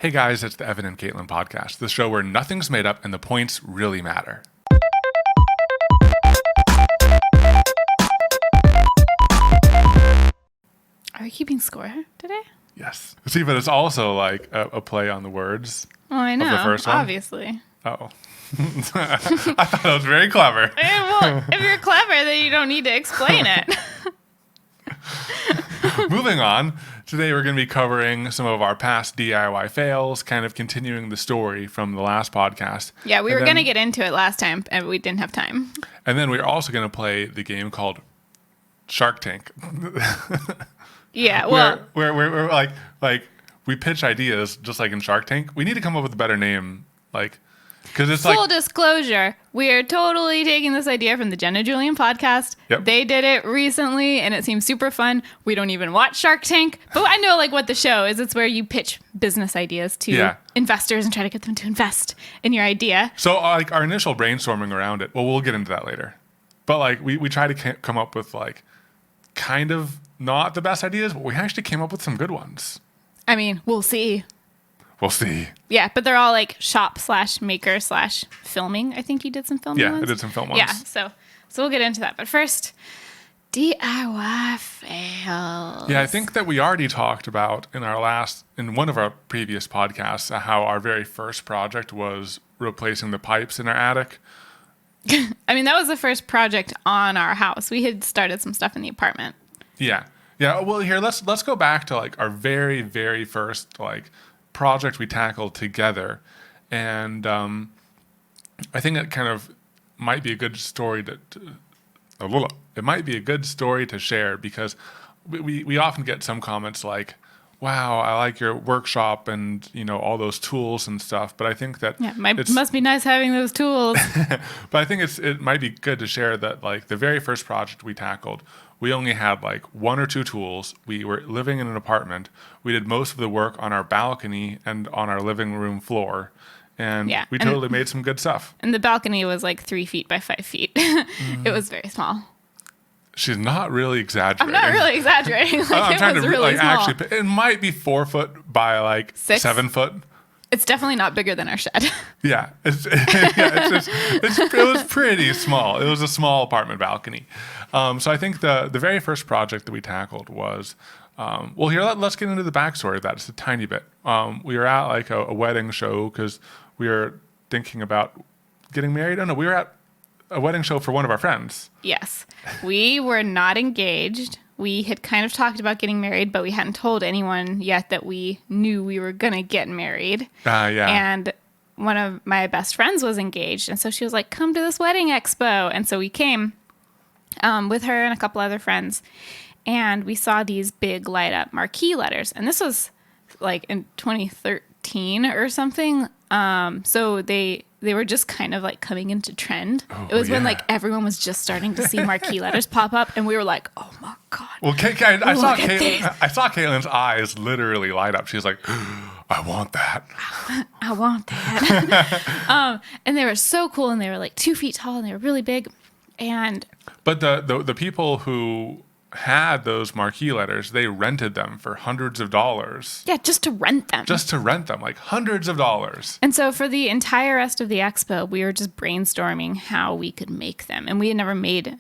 Hey guys, it's the Evan and Katelyn podcast, the show where nothing's made up and the points really matter. Are we keeping score today? Yes. See, but it's also like a play on the words. Oh, I know. Of the first one. Obviously. Oh. I thought it was very clever. Well, if you're clever, then you don't need to explain it. Moving on, today we're going to be covering some of our past DIY fails, kind of continuing the story from the last podcast. Yeah, we were going to get into it last time, and we didn't have time. And then we're also going to play the game called Shark Tank. Yeah, well, we're like we pitch ideas just like in Shark Tank. We need to come up with a better name, like, because it's full disclosure, we are totally taking this idea from the Jen and Julian podcast. Yep. They did it recently, and it seems super fun. We don't even watch Shark Tank, but I know like what the show is. It's where you pitch business ideas to investors and try to get them to invest in your idea. So like our initial brainstorming around it. Well, we'll get into that later. But like we try to come up with like kind of not the best ideas, but we actually came up with some good ones. I mean, we'll see. We'll see. Yeah, but they're all like shop/maker/filming. I think you did some filming ones. I did some film ones. Yeah, so we'll get into that. But first, DIY fails. Yeah, I think that we already talked about in one of our previous podcasts how our very first project was replacing the pipes in our attic. I mean, that was the first project on our house. We had started some stuff in the apartment. Yeah. Well, here let's go back to like our very, very first like project we tackled together, and I think it kind of might be a good story it might be a good story to share because we often get some comments like, "Wow, I like your workshop and all those tools and stuff." But I think that must be nice having those tools. But I think it might be good to share that like the very first project we tackled, we only had like one or two tools. We were living in an apartment. We did most of the work on our balcony and on our living room floor. And we totally made some good stuff. And the balcony was like 3 feet by 5 feet. It was very small. She's not really exaggerating. I'm not really exaggerating. I'm trying to really small. Actually, it might be 4 foot by like 6? 7 foot. It's definitely not bigger than our shed. Yeah, it was pretty small. It was a small apartment balcony. So I think the very first project that we tackled was, let's get into the backstory of that just a tiny bit. We were at like a wedding show because we were thinking about getting married. Oh no, we were at a wedding show for one of our friends. Yes, we were not engaged. We had kind of talked about getting married, but we hadn't told anyone yet that we knew we were going to get married. Yeah. And one of my best friends was engaged. And so she was like, come to this wedding expo. And so we came with her and a couple other friends. And we saw these big light up marquee letters. And this was like in 2013 or something. So they were just kind of like coming into trend. Oh, it was when like everyone was just starting to see marquee letters pop up, and we were like, "Oh my god!" Well, I saw Caitlin's eyes literally light up. She was like, "I want that. I want that." And they were so cool, and they were like 2 feet tall, and they were really big. But the people who had those marquee letters, they rented them for hundreds of dollars. Yeah, just to rent them. Like hundreds of dollars. And so for the entire rest of the expo, we were just brainstorming how we could make them. And we had never made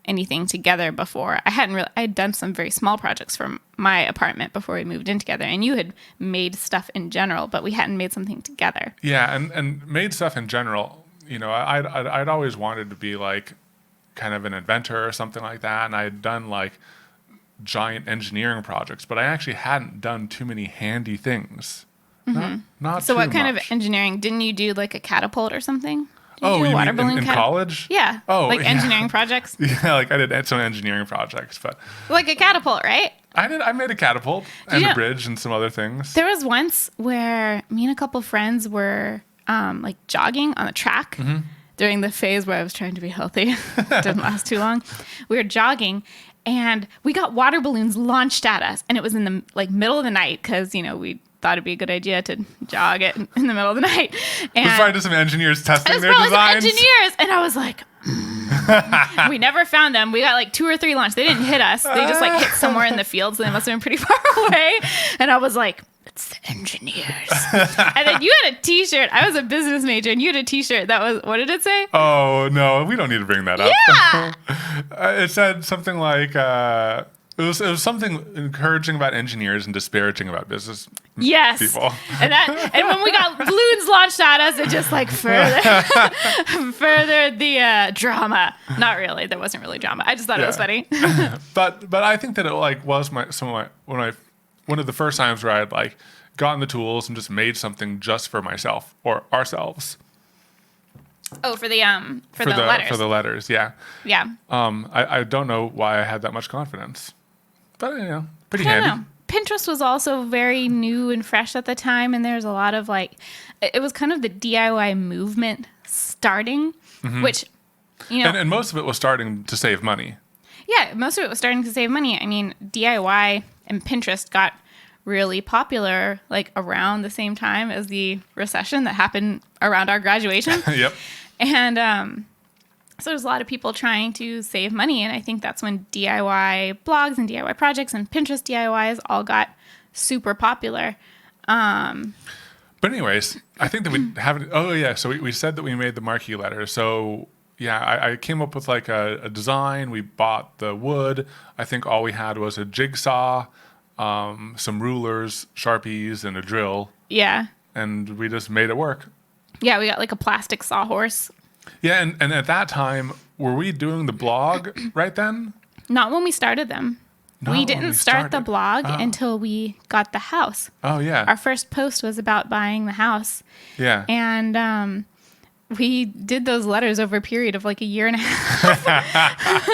anything together before. I had done some very small projects for my apartment before we moved in together. And you had made stuff in general, but we hadn't made something together. Yeah, and made stuff in general. I'd always wanted to be like kind of an inventor or something like that, and I had done like giant engineering projects, but I actually hadn't done too many handy things. Mm-hmm. Not so too what kind much. of engineering? Didn't you do like a catapult or something? You mean in college? Yeah. Engineering projects? Yeah, like I did some engineering projects, but like a catapult, right? I made a catapult and a bridge and some other things. There was once where me and a couple friends were like jogging on the track. Mm-hmm. During the phase where I was trying to be healthy. Didn't last too long. We were jogging, and we got water balloons launched at us. And it was in the middle of the night because, we thought it'd be a good idea to jog it in the middle of the night. And it was probably just some engineers testing their designs. Some engineers. And I was like, We never found them. We got like 2 or 3 launched. They didn't hit us. They just like hit somewhere in the field. So they must have been pretty far away. And I was like, It's the engineers. And then you had a t-shirt. I was a business major and you had a t-shirt that was, what did it say? Oh, no, we don't need to bring that up. Yeah. It said something like, it was something encouraging about engineers and disparaging about business Yes. people. And when we got balloons launched at us, it just like furthered the drama. Not really. There wasn't really drama. I just thought it was funny. But I think that it like was one of the first times where I had like gotten the tools and just made something just for myself or ourselves. Oh, for the letters. For the letters, yeah. Yeah. I don't know why I had that much confidence, but pretty I don't handy. know. Pinterest was also very new and fresh at the time, and there's a lot of like, it was kind of the DIY movement starting, which, And most of it was starting to save money. Yeah, most of it was starting to save money. I mean, DIY and Pinterest got really popular like around the same time as the recession that happened around our graduation. Yep. And so there's a lot of people trying to save money, and I think that's when DIY blogs and DIY projects and Pinterest DIYs all got super popular. But anyways, I think that we haven't. Oh yeah, so we said that we made the marquee letter. So yeah, I came up with like a design. We bought the wood. I think all we had was a jigsaw, some rulers, Sharpies, and a drill. Yeah. And we just made it work. Yeah, we got like a plastic sawhorse. Yeah, and at that time, were we doing the blog right then? Not when we started them. Not We when didn't we start the started. blog Oh. until we got the house. Oh yeah, Our first post was about buying the house. yeah. And we did those letters over a period of like a year and a half.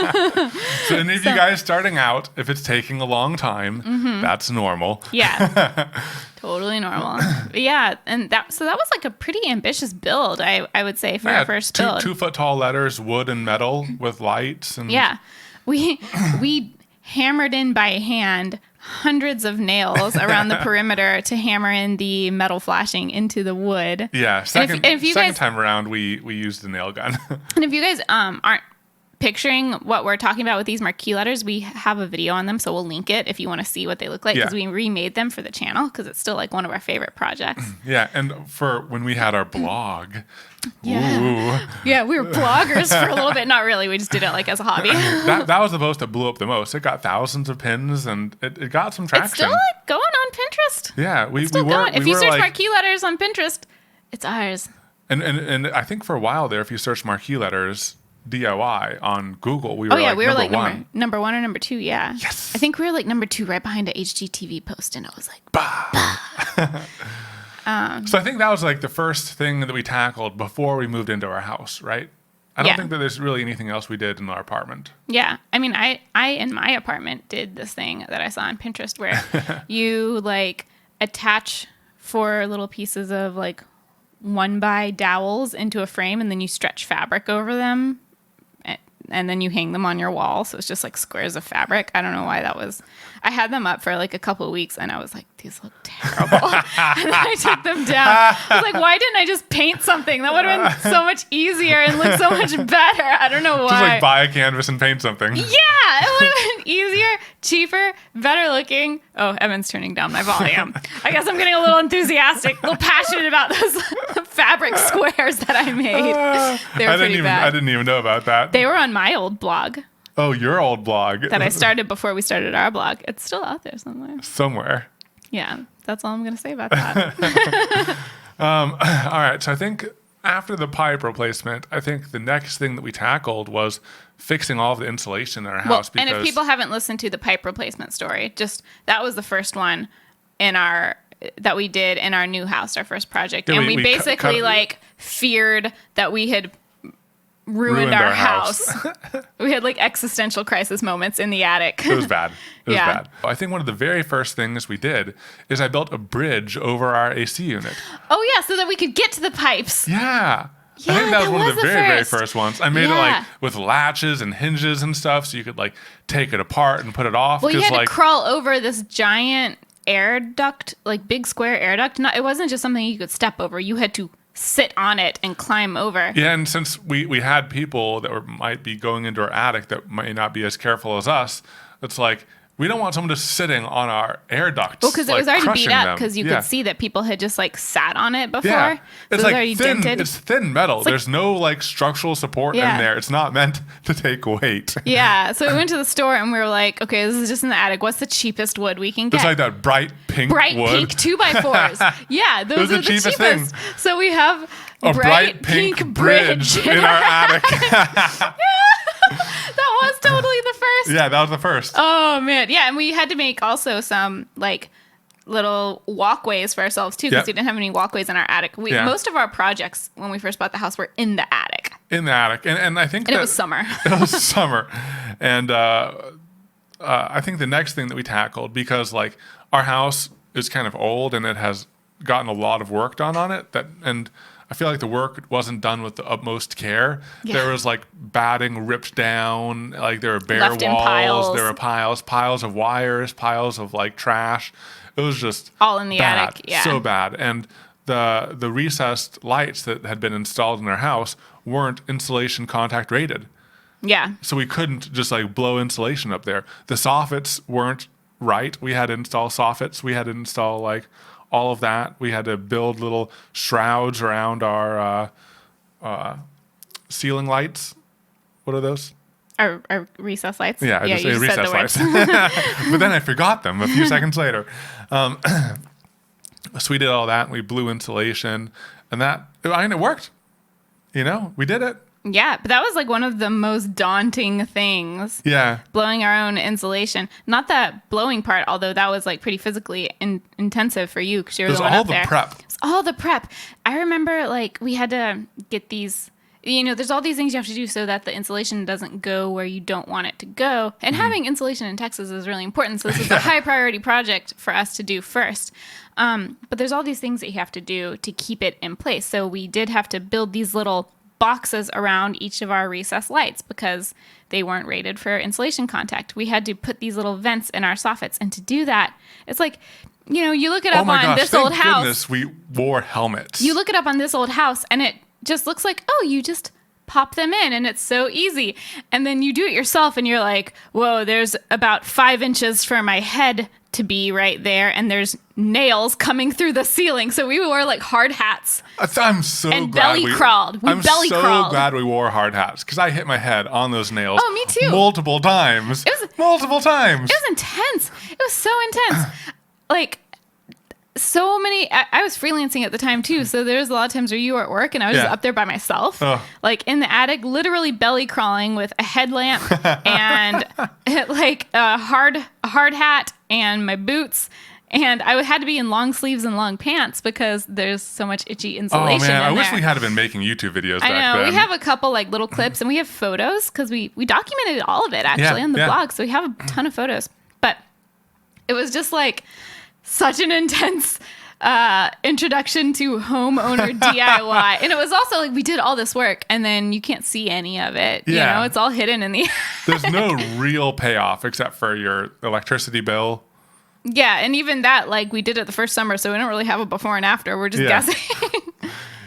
So any of you guys starting out, if it's taking a long time, that's normal. Yeah. Totally normal. But yeah. And that was like a pretty ambitious build, I would say, for our first build. 2 foot tall letters, wood and metal with lights and Yeah. We hammered in by hand hundreds of nails around the perimeter to hammer in the metal flashing into the wood. Yeah, second if you guys- time around, we used the nail gun. And if you guys aren't picturing what we're talking about with these marquee letters, we have a video on them, so we'll link it if you want to see what they look like, because we remade them for the channel because it's still like one of our favorite projects. Yeah, and for when we had our blog, Yeah. Yeah, we were bloggers for a little bit. Not really. We just did it like as a hobby. that was the post that blew up the most. It got thousands of pins and it got some traction. It's still like going on Pinterest. Yeah, we Still were. going. If we you were search like, marquee letters on Pinterest, it's ours. and I think for a while there, if you search marquee letters DIY on Google, we were We were like one. number one or number two. Yeah. Yes. I think we were like number two, right behind a HGTV post, and it was like, So I think that was like the first thing that we tackled before we moved into our house, right? I don't Yeah. think that there's really anything else we did in our apartment. yeah. I mean, I in my apartment did this thing that I saw on Pinterest where you like attach 4 little pieces of like 1x dowels into a frame, and then you stretch fabric over them, and then you hang them on your wall. So it's just like squares of fabric. I don't know why that was. I had them up for like a couple of weeks, and I was like, these look terrible. And then I took them down. I was like, why didn't I just paint something? That would have been so much easier and look so much better. I don't know why. Just like buy a canvas and paint something. Yeah, it would have been easier, cheaper, better looking. Oh, Evan's turning down my volume. I guess I'm getting a little enthusiastic, a little passionate about those fabric squares that I made. They were pretty bad. I didn't even know about that. They were on my old blog Oh, your old blog. that I started before we started our blog. It's still out there somewhere. Somewhere. Yeah, that's all I'm going to say about that. All right. So I think after the pipe replacement, I think the next thing that we tackled was fixing all of the insulation in our house. And if people haven't listened to the pipe replacement story, just that was the first one that we did in our new house, our first project. Yeah, and we we basically like feared that we had ruined our house. We had like existential crisis moments in the attic. It was bad. It was Yeah. bad. I think one of the very first things we did is I built a bridge over our AC unit. Oh yeah, so that we could get to the pipes. Yeah. Yeah, I think that was one of the was the very first. first ones. I made it Yeah. like with latches and hinges and stuff so you could like take it apart and put it off. Well, you 'cause, had like, to crawl over this giant air duct, like big square air duct. It wasn't just something you could step over. You had to sit on it and climb over. yeah, and since we had people that might be going into our attic that might not be as careful as us, it's like we don't want someone just sitting on our air ducts. Well, because it was already beat crushing up them. because you Yeah. could see that people had just like sat on it before. Yeah. So It's it was like already thin, dented. it's thin metal. like- There's no like structural support Yeah. in there. It's not meant to take weight. Yeah. So we went to the store and we were like, okay, this is just in the attic. What's the cheapest wood we can get? It's like that bright pink bright wood. pink 2x4s. Yeah, those Those are the cheapest. thing. So we have A bright pink bridge in our attic. That was totally the first. Yeah, that was the first. Oh man, yeah, and we had to make also some like little walkways for ourselves too because Yep. we didn't have any walkways in our attic. Yeah. Most of our projects when we first bought the house were in the attic, In the attic. And I think and it was summer. It was summer. And I think the next thing that we tackled, because like our house is kind of old and it has gotten a lot of work done on it, and I feel like the work wasn't done with the utmost care. Yeah. There was like batting ripped down, like there were bare Left in walls, piles. there were piles of wires, piles of like trash. It was just All in the bad, attic, yeah. so bad. And the recessed lights that had been installed in our house weren't insulation contact rated. Yeah, So we couldn't just like blow insulation up there. The soffits weren't right. We had to install soffits. We had to install like all of that. We had to build little shrouds around our ceiling lights. What are those? our recess lights. Yeah, I just you say said recess the lights. words. But then I forgot them a few seconds later. So we did all that. And we blew insulation, and it worked. You know, we did it. Yeah, but that was like one of the most daunting things. Yeah. Blowing our own insulation. Not that blowing part, although that was like pretty physically intensive for you because you're There's the one all up the there. prep. It's all the prep. I remember like we had to get these. There's all these things you have to do so that the insulation doesn't go where you don't want it to go. And having insulation in Texas is really important. So this is a high priority project for us to do first. But there's all these things that you have to do to keep it in place. So we did have to build these little boxes around each of our recessed lights because they weren't rated for insulation contact. We had to put these little vents in our soffits. And to do that, it's like, you look it up on this old house. Goodness, we wore helmets. You look it up on this old house and it just looks like, oh, you just pop them in and it's so easy. And then you do it yourself and you're like, whoa, there's about 5 inches for my head to be right there. And there's nails coming through the ceiling. So we wore like hard hats. I'm so And glad belly crawled. We I'm belly so crawled. glad we wore hard hats because I hit my head on those nails. Oh, me too. Multiple times. Multiple times. It was intense. It was so intense. Like, so many. I was freelancing at the time too, so there was a lot of times where you were at work and I was just Yeah. up there by myself, Ugh. like in the attic, literally belly crawling with a headlamp and like a hard hat and my boots. And I had to be in long sleeves and long pants because there's so much itchy Oh insulation. man, I in wish there. we had been making YouTube videos I back know. then. We have a couple like little clips and we have photos because we documented all of it actually on the yeah. blog. So we have a ton of photos. But it was just like such an intense introduction to homeowner DIY. And it was also like we did all this work and then you can't see any of it. Yeah. It's all hidden in the There's no real payoff except for your electricity bill. Yeah, and even that, like we did it the first summer, so we don't really have a before and after. We're just Yeah. guessing.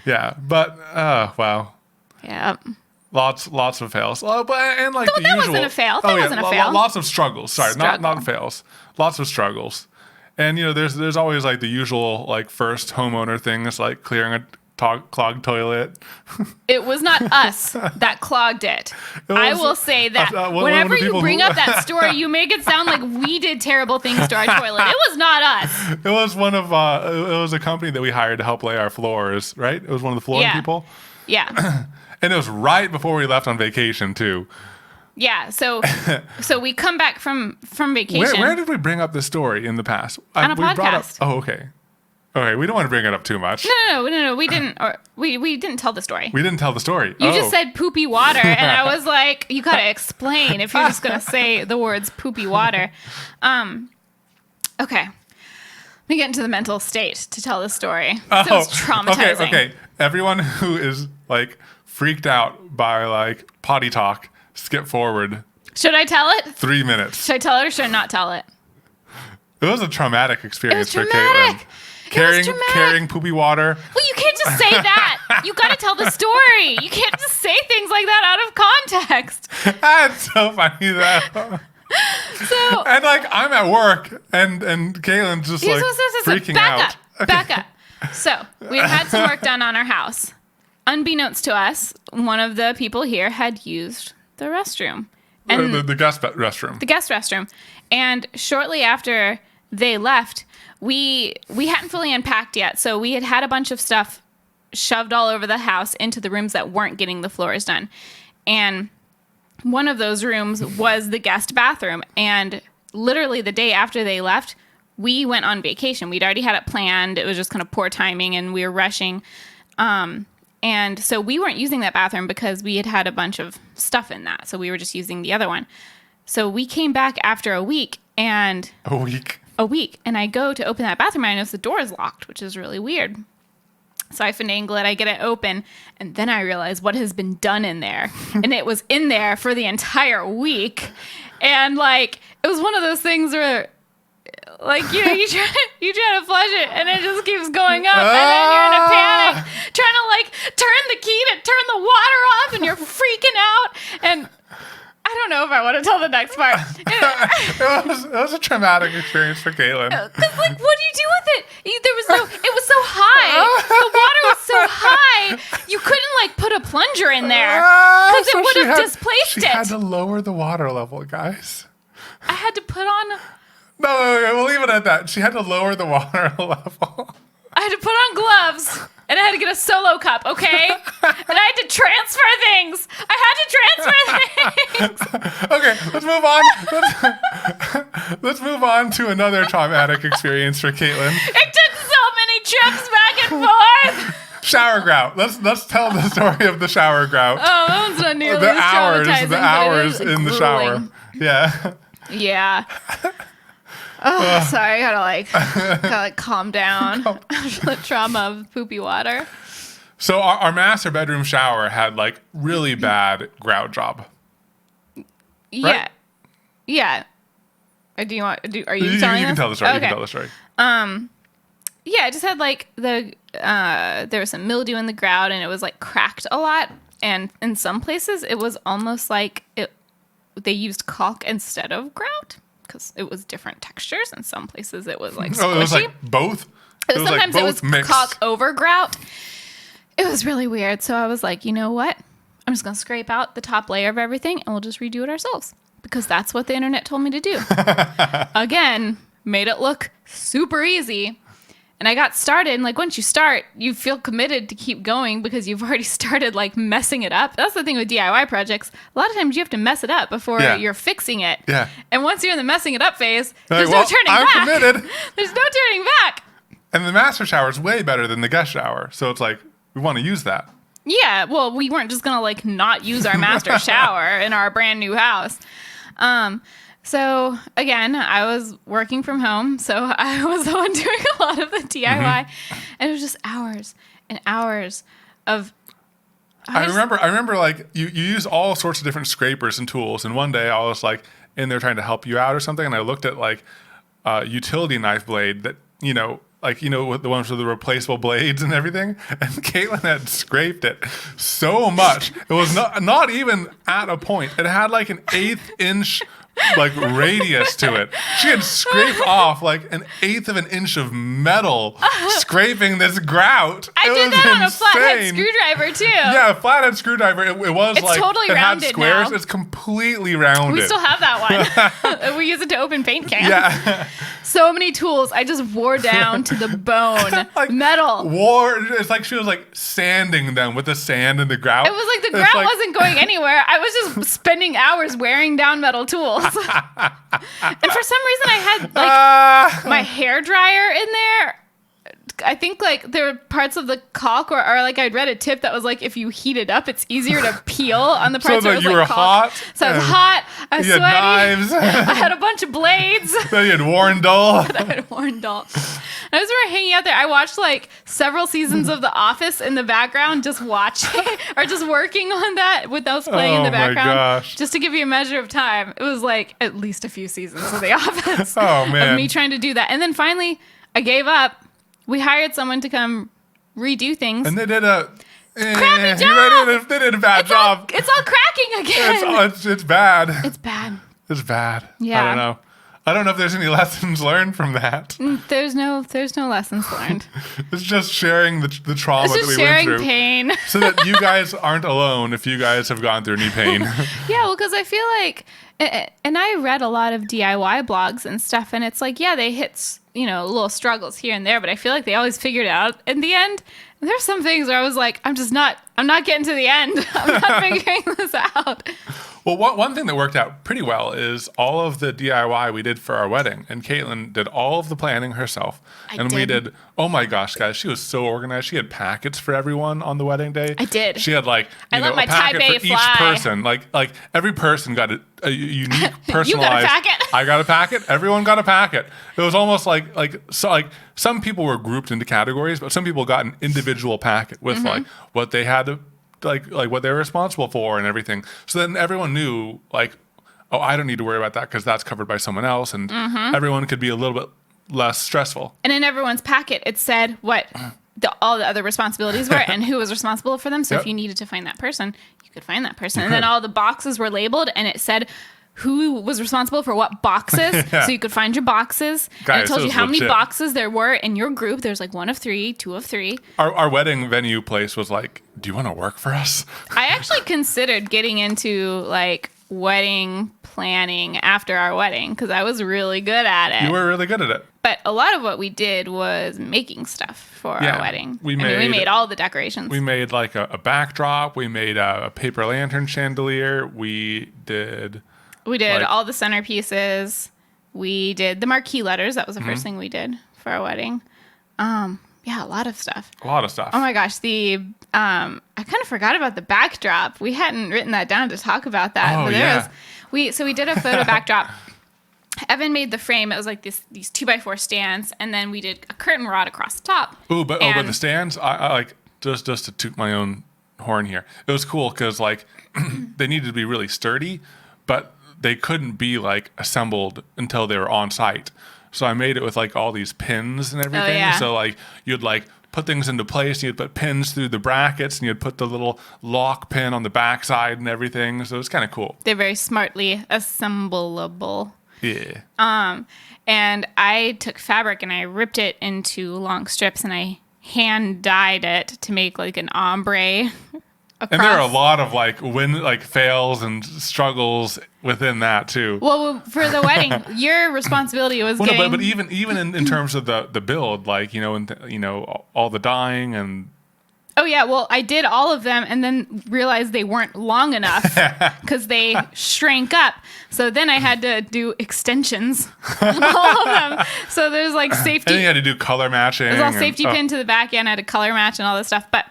Yeah, but wow. Yeah. Lots of fails. Oh, but and like the that usual. wasn't a fail. That wasn't a fail. Lots of struggles. Sorry, not Struggle. fails. Lots of struggles. And there's always like the usual like first homeowner things like clearing a clogged toilet. It was not us that clogged it. I was- will say that one of the whenever you people bring who- up that story, you make it sound like we did terrible things to our toilet. It was not us. It was one of it was a company that we hired to help lay our floors, right? It was one of the flooring Yeah. people. Yeah. And it was right before we left on vacation too. Yeah. So we come back from vacation. Where did we bring up this story in the past? On a we brought up, podcast. oh, okay. Okay, we don't want to bring it up too much. No. We didn't. Or we didn't tell the story. We didn't tell the story. You just said poopy water, and I was like, you gotta explain if you're just gonna say the words poopy water. Okay. Let me get into the mental state to tell the story. So it's traumatizing. Okay. Everyone who is like freaked out by like potty talk, skip forward Should I tell it? 3 minutes. Should I tell it or should I not tell it? It was a traumatic experience for traumatic. Caitlin. traumatic. Carrying poopy water. Well, you can't just say that. You gotta tell the story. You can't just say things like that out of context. That's so funny though. So And like I'm at work, and Katelyn's just like freaking out. Back up. So we had some work done on our house. Unbeknownst to us, one of the people here had used the restroom. And The guest restroom. the guest restroom. And shortly after they left, we hadn't fully unpacked yet. So we had a bunch of stuff shoved all over the house into the rooms that weren't getting the floors done. And one of those rooms was the guest bathroom. And literally the day after they left, we went on vacation. We'd already had it planned. It was just kind of poor timing and we were rushing. And so we weren't using that bathroom because we had a bunch of stuff in that. So we were just using the other one. So we came back after a week. And I go to open that bathroom and I notice the door is locked, which is really weird. So I finagle it, I get it open, and then I realize what has been done in there. And it was in there for the entire week. And like, it was one of those things where, like, you know, you try to flush it and it just keeps going up. And then you're in a panic trying to like turn the key to turn the water off and you're freaking out. And I don't know if I want to tell the next part. It was a traumatic experience for Katelyn. Because, like, what do you do with it? It was so high. The water was so high. You couldn't, like, put a plunger in there. Because it would have displaced it. She had to lower the water level, guys. I had to put on... No, we'll leave it at that. She had to lower the water level. I had to put on gloves. And I had to get a solo cup, okay? And I had to transfer things. Okay, let's move on. Let's move on to another traumatic experience for Katelyn. It took so many trips back and forth. Shower grout. Let's tell the story of the shower grout. Oh, that one's not nearly as traumatizing. The hours in the shower. Yeah. Yeah. Oh, sorry. I gotta calm down after the trauma of poopy water. So our master bedroom shower had like really bad grout job. Yeah. Right? Yeah. Are you telling You us? can tell the story. Okay. You can tell the story. Yeah, it just had like there was some mildew in the grout and it was like cracked a lot. And in some places it was almost like they used caulk instead of grout. Because it was different textures. In some places, it was like squishy. Oh, it was like both? Sometimes it was mixed. caulk over grout. It was really weird. So I was like, you know what? I'm just going to scrape out the top layer of everything and we'll just redo it ourselves. Because that's what the internet told me to do. Again, made it look super easy. And I got started, and like once you start, you feel committed to keep going because you've already started like messing it up. That's the thing with DIY projects. A lot of times you have to mess it up before you're fixing it. Yeah. And once you're in the messing it up phase, Like, there's no turning back. I'm committed. There's no turning back. And the master shower is way better than the guest shower. So it's like, we want to use that. Yeah, well, we weren't just gonna like not use our master shower in our brand new house. So again, I was working from home, so I was the one doing a lot of the DIY, and it was just hours and hours of. I remember like you use all sorts of different scrapers and tools, and one day I was like in there trying to help you out or something, and I looked at like a utility knife blade that with the ones with the replaceable blades and everything, and Katelyn had scraped it so much it was not even at a point. It had like an 1/8 inch like radius to it. She had scraped off like an 1/8 of an inch of metal scraping this grout. I did that on a flathead screwdriver too. Yeah, a flathead screwdriver. It was it's like totally it had rounded squares. now. It's completely rounded. We still have that one. We use it to open paint cans. Yeah. So many tools. I just wore down to the bone. Like, metal. It's like she was like sanding them with the sand and the grout. It was like the grout wasn't going anywhere. I was just spending hours wearing down metal tools. And for some reason I had like my hair dryer in there. I think like there were parts of the caulk or like I'd read a tip that was like if you heat it up, it's easier to peel on the parts so where it was you like were caulk. hot. So I was hot. I was You sweaty. had knives. I had a bunch of blades. Then you had worn dull. I had worn dull. I was hanging out there. I watched like several seasons of The Office in the background, just watching or just working on that with those playing in the background. Oh my gosh. Just to give you a measure of time. It was like at least a few seasons of The Office. Oh man. Of me trying to do that. And then finally I gave up. We hired someone to come redo things. And they did a crappy job. They did a bad job. It's all cracking again. It's bad. It's bad. It's bad. Yeah. I don't know. I don't know if there's any lessons learned from that. There's no lessons learned. It's just sharing the trauma It's that just we went sharing through. pain. So that you guys aren't alone if you guys have gone through any pain. Yeah, well, because I feel like, and I read a lot of DIY blogs and stuff, and it's like, yeah, they hit, little struggles here and there, but I feel like they always figured it out in the end. And there's some things where I was like, I'm not getting to the end. I'm not figuring this out. Well, one thing that worked out pretty well is all of the DIY we did for our wedding. And Katelyn did all of the planning herself. We did, oh my gosh, guys, she was so organized. She had packets for everyone on the wedding day. I did. She had a my packet Type A for each fly. person. Like every person got a unique, personalized. packet? I got a packet. Everyone got a packet. It was almost like some people were grouped into categories, but some people got an individual packet with like what they had to, like what they were responsible for and everything. So then everyone knew oh, I don't need to worry about that because that's covered by someone else, and everyone could be a little bit less stressful. And in everyone's packet, it said what all the other responsibilities were and who was responsible for them. So if you needed to find that person, you could find that person. And then all the boxes were labeled, and it said who was responsible for what boxes. So you could find your boxes. Guys, and it told you how many legit. boxes there were in your group. There's like 1 of 3, 2 of 3. Our wedding venue place was like, do you want to work for us? I actually considered getting into like wedding planning after our wedding because I was really good at it. You were really good at it. But a lot of what we did was making stuff for our wedding. We we made all the decorations. We made like a backdrop. We made a paper lantern chandelier. We did all the centerpieces. We did the marquee letters. That was the first thing we did for our wedding. Yeah, a lot of stuff. a lot of stuff. Oh my gosh, I kind of forgot about the backdrop. We hadn't written that down to talk about that. Oh, but yeah. we did a photo backdrop. Evan made the frame. It was like these 2x4 stands, and then we did a curtain rod across the top. But the stands, I like just to toot my own horn here. It was cool because like they needed to be really sturdy, but they couldn't be like assembled until they were on site. So I made it with like all these pins and everything. yeah. So like you'd like put things into place, and you'd put pins through the brackets, and you'd put the little lock pin on the backside and everything. So it was kind of cool. They're very smartly assemblable. Yeah. And I took fabric and I ripped it into long strips, and I hand dyed it to make like an ombre. And there are a lot of like fails and struggles within that too. Well, for the wedding, your responsibility was getting. No, but even in terms of the build, like all the dyeing and. Oh yeah, well I did all of them and then realized they weren't long enough because they shrank up. So then I had to do extensions on all of them. So there's like safety. And then you had to do color matching. There's all safety pin to the back end. I had to color match and all this stuff. But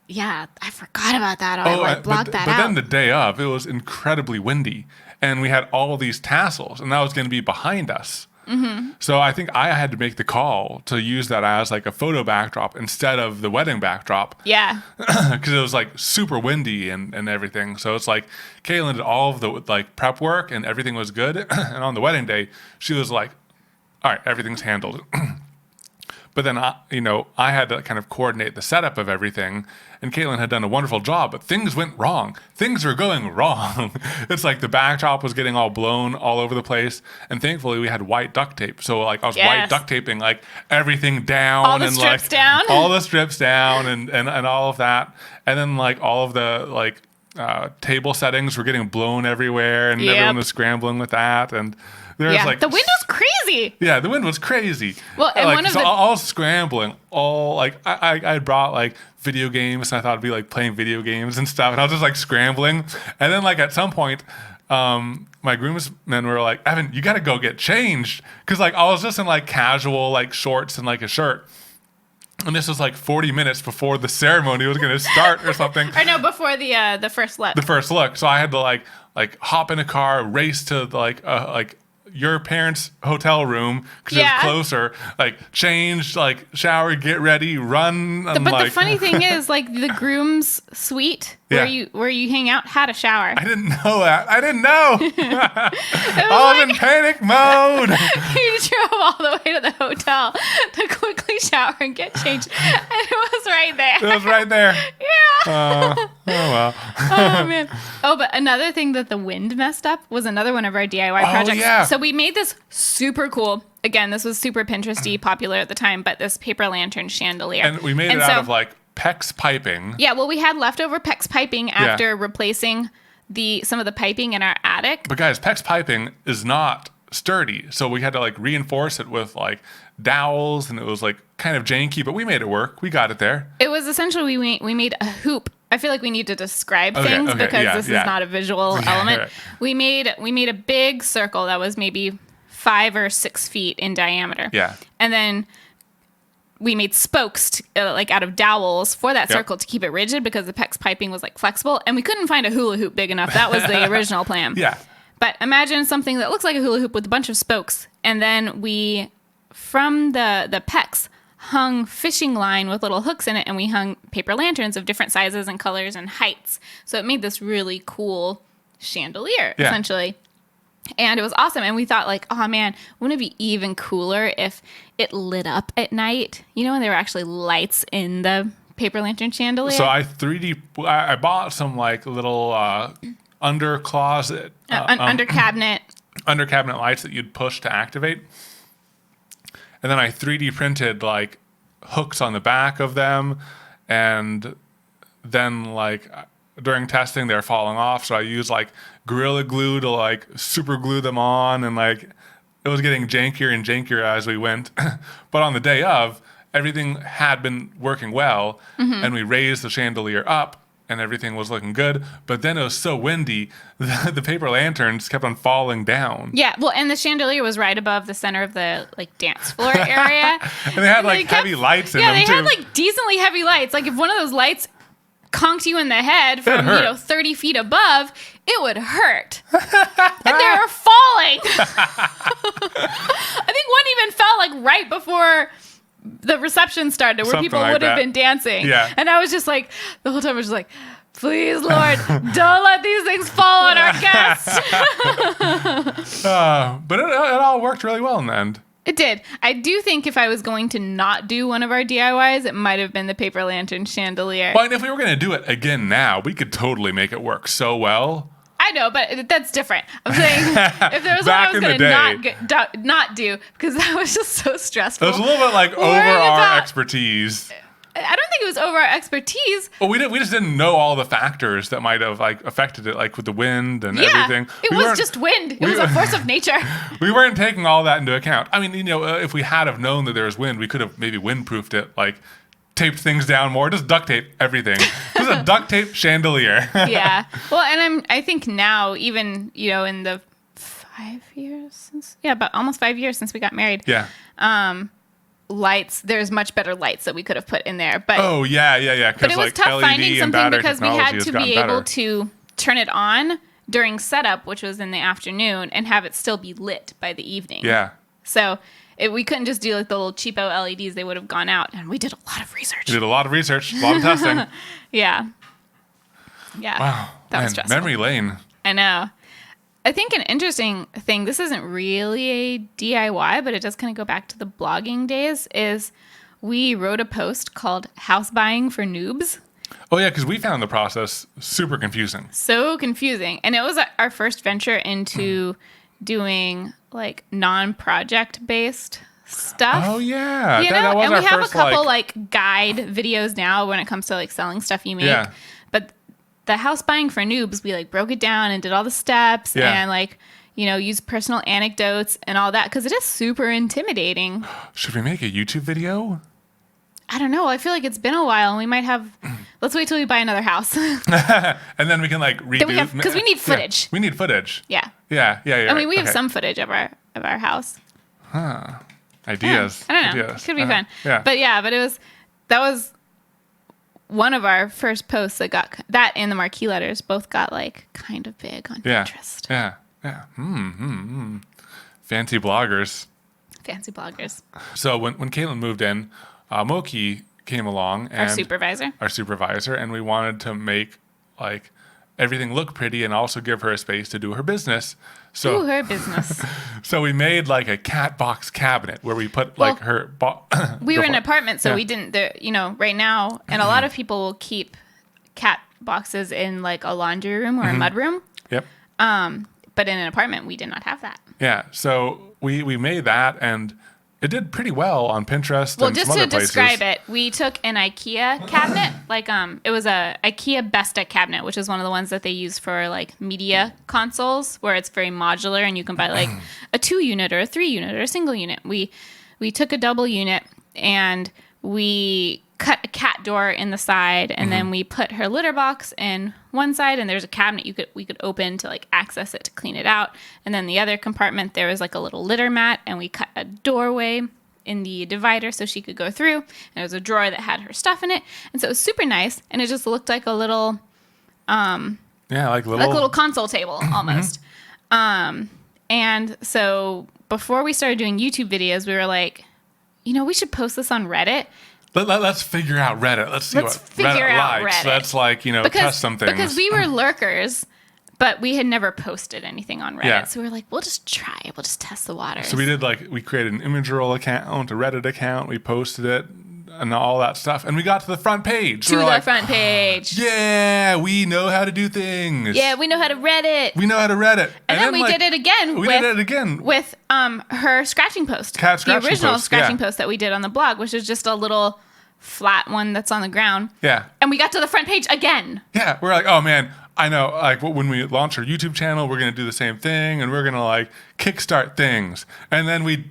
yeah, I forgot about that. I blocked that out. But then the day of, it was incredibly windy, and we had all of these tassels, and that was going to be behind us. Mm-hmm. So I think I had to make the call to use that as like a photo backdrop instead of the wedding backdrop. Yeah. Because it was like super windy and everything. So it's like Katelyn did all of the like prep work and everything was good. And on the wedding day, she was like, all right, everything's handled. But then, I had to kind of coordinate the setup of everything, and Katelyn had done a wonderful job, but things went wrong. Things were going wrong. It's like the backdrop was getting all blown all over the place, and thankfully we had white duct tape. So like I was white duct taping like everything down. All the strips down? All the strips down and all of that. And then like all of the like table settings were getting blown everywhere, and everyone was scrambling with that. And there was like the wind was crazy. Yeah, the wind was crazy. Well, and one of the all scrambling, all like I brought like video games, and I thought it'd be like playing video games and stuff, and I was just like scrambling. And then like at some point, my groomsmen were like, "Evan, you got to go get changed," because like I was just in like casual like shorts and like a shirt. And this was like 40 minutes before the ceremony was going to start or something. Or no, before the first look. The first look. So I had to like hop in a car, race to like your parents' hotel room because it was closer, like change, like shower, get ready, run. But the funny thing is, like the groom's suite where you hang out had a shower. I didn't know that. I didn't know. I was in panic mode. You drove all the way to the hotel to quickly shower and get changed, and it was right there. It was right there. Yeah. Oh well. Oh man. Oh, but another thing that the wind messed up was another one of our DIY projects. Yeah. So we made this super cool. Again, this was super Pinteresty, popular at the time, but this paper lantern chandelier. And we made it out of like PEX piping. Yeah, well, we had leftover PEX piping after replacing some of the piping in our attic. But guys, PEX piping is not sturdy, so we had to like reinforce it with like dowels, and it was like kind of janky, but we made it work. We got it there. It was essentially we made a hoop. I feel like we need to describe things because this is not a visual element. Right. We made a big circle that was maybe 5 or 6 feet in diameter. Yeah. And then we made spokes like out of dowels for that circle to keep it rigid because the PEX piping was like flexible, and we couldn't find a hula hoop big enough. That was the original plan. Yeah. But imagine something that looks like a hula hoop with a bunch of spokes, and then we, from the PEX, hung fishing line with little hooks in it, and we hung paper lanterns of different sizes and colors and heights. So it made this really cool chandelier, essentially. And it was awesome. And we thought, like, oh man, wouldn't it be even cooler if it lit up at night? You know, and there were actually lights in the paper lantern chandelier. So I bought some like little under closet, under cabinet. under cabinet lights that you'd push to activate. And then I 3D printed like hooks on the back of them, and then like during testing they're falling off, so I used like Gorilla Glue to like super glue them on, and like it was getting jankier and jankier as we went. But on the day of, everything had been working well, and we raised the chandelier up and everything was looking good. But then it was so windy that the paper lanterns kept on falling down. Yeah, well, and the chandelier was right above the center of the like dance floor area. And they had like heavy lights in them too. Yeah, they had like decently heavy lights. Like if one of those lights conked you in the head from 30 feet above, it would hurt. And they were falling. I think one even fell like right before the reception started, where people would have been dancing. Yeah. And I was just like, the whole time I was just like, please, Lord, don't let these things fall on our guests. But it all worked really well in the end. It did. I do think if I was going to not do one of our DIYs, it might have been the paper lantern chandelier. Well, and if we were going to do it again now, we could totally make it work so well. I know, but that's different. I'm saying if there was one I was going to not do, because that was just so stressful. It was a little bit like over our expertise. I don't think it was over our expertise. Well, we just didn't know all the factors that might have like affected it, like with the wind and everything. It was just wind. It was a force of nature. We weren't taking all that into account. I mean, if we had have known that there was wind, we could have maybe windproofed it, like taped things down more, just duct tape everything. This is a duct tape chandelier. Yeah. Well, and I think now, even, in the 5 years about almost 5 years since we got married. Yeah. Lights, there's much better lights that we could have put in there. But yeah. But it was like tough LED finding something because we had to be able better. to turn it on during setup, which was in the afternoon, and have it still be lit by the evening. Yeah. So we couldn't just do like the little cheapo LEDs. They would have gone out. And we did a lot of research. We did a lot of research, a lot of testing. Yeah. Wow. That was stressful. Memory lane. I know. I think an interesting thing, this isn't really a DIY, but it does kind of go back to the blogging days, is we wrote a post called House Buying for Noobs. Oh, yeah, because we found the process super confusing. So confusing. And it was our first venture into doing like non-project based stuff. Oh, yeah. That was and we have first, a couple like guide videos now when it comes to like selling stuff you make. Yeah. But the House Buying for Noobs, we like broke it down and did all the steps and like, use personal anecdotes and all that, because it is super intimidating. Should we make a YouTube video? I don't know. I feel like it's been a while, and we might have. Let's wait till we buy another house. And then we can like redo. Because we need footage. Yeah, we need footage. Yeah. Yeah. I mean, we have some footage of our house. Ideas. I don't know. Ideas. It could be fun. Yeah. But that was one of our first posts that got that, and the marquee letters both got like kind of big on Pinterest. Yeah. Fancy bloggers. Fancy bloggers. So when Katelyn moved in, Moki came along, and Our supervisor, and we wanted to make like everything look pretty and also give her a space to do her business. So her business. So we made like a cat box cabinet where we put like her. We were in an apartment, so we didn't. Right now, and a lot of people will keep cat boxes in like a laundry room or a mud room. Yep. But in an apartment, we did not have that. Yeah. So we made that, and it did pretty well on Pinterest Well, and just some to other places. describe it, we took an IKEA cabinet, like it was a IKEA Besta cabinet, which is one of the ones that they use for like media consoles, where it's very modular and you can buy like a 2-unit or a 3-unit or a single unit. We took a double unit and we cut a cat door in the side, and then we put her litter box in one side, and there's a cabinet we could open to like access it to clean it out, and then the other compartment there was like a little litter mat, and we cut a doorway in the divider so she could go through, and there was a drawer that had her stuff in it, and so it was super nice, and it just looked like a little like a little console table almost. And so before we started doing YouTube videos, we were like, we should post this on Reddit. Let's figure out Reddit. Let's see what figure Reddit out likes. Reddit. Let's test some things. Because we were lurkers, but we had never posted anything on Reddit. Yeah. So we were like, we'll just try it. We'll just test the waters. So we created an image roll account, a Reddit account. We posted it and all that stuff. And we got to the front page. Front page. Yeah, we know how to do things. Yeah, we know how to Reddit. And then we did it again. With her scratching post. Cat scratching post. The original scratching post that we did on the blog, which is just a little flat one that's on the ground. Yeah. And we got to the front page again. Yeah, we're like, oh man, I know. Like when we launch our YouTube channel, we're gonna do the same thing, and we're gonna like kickstart things. And then we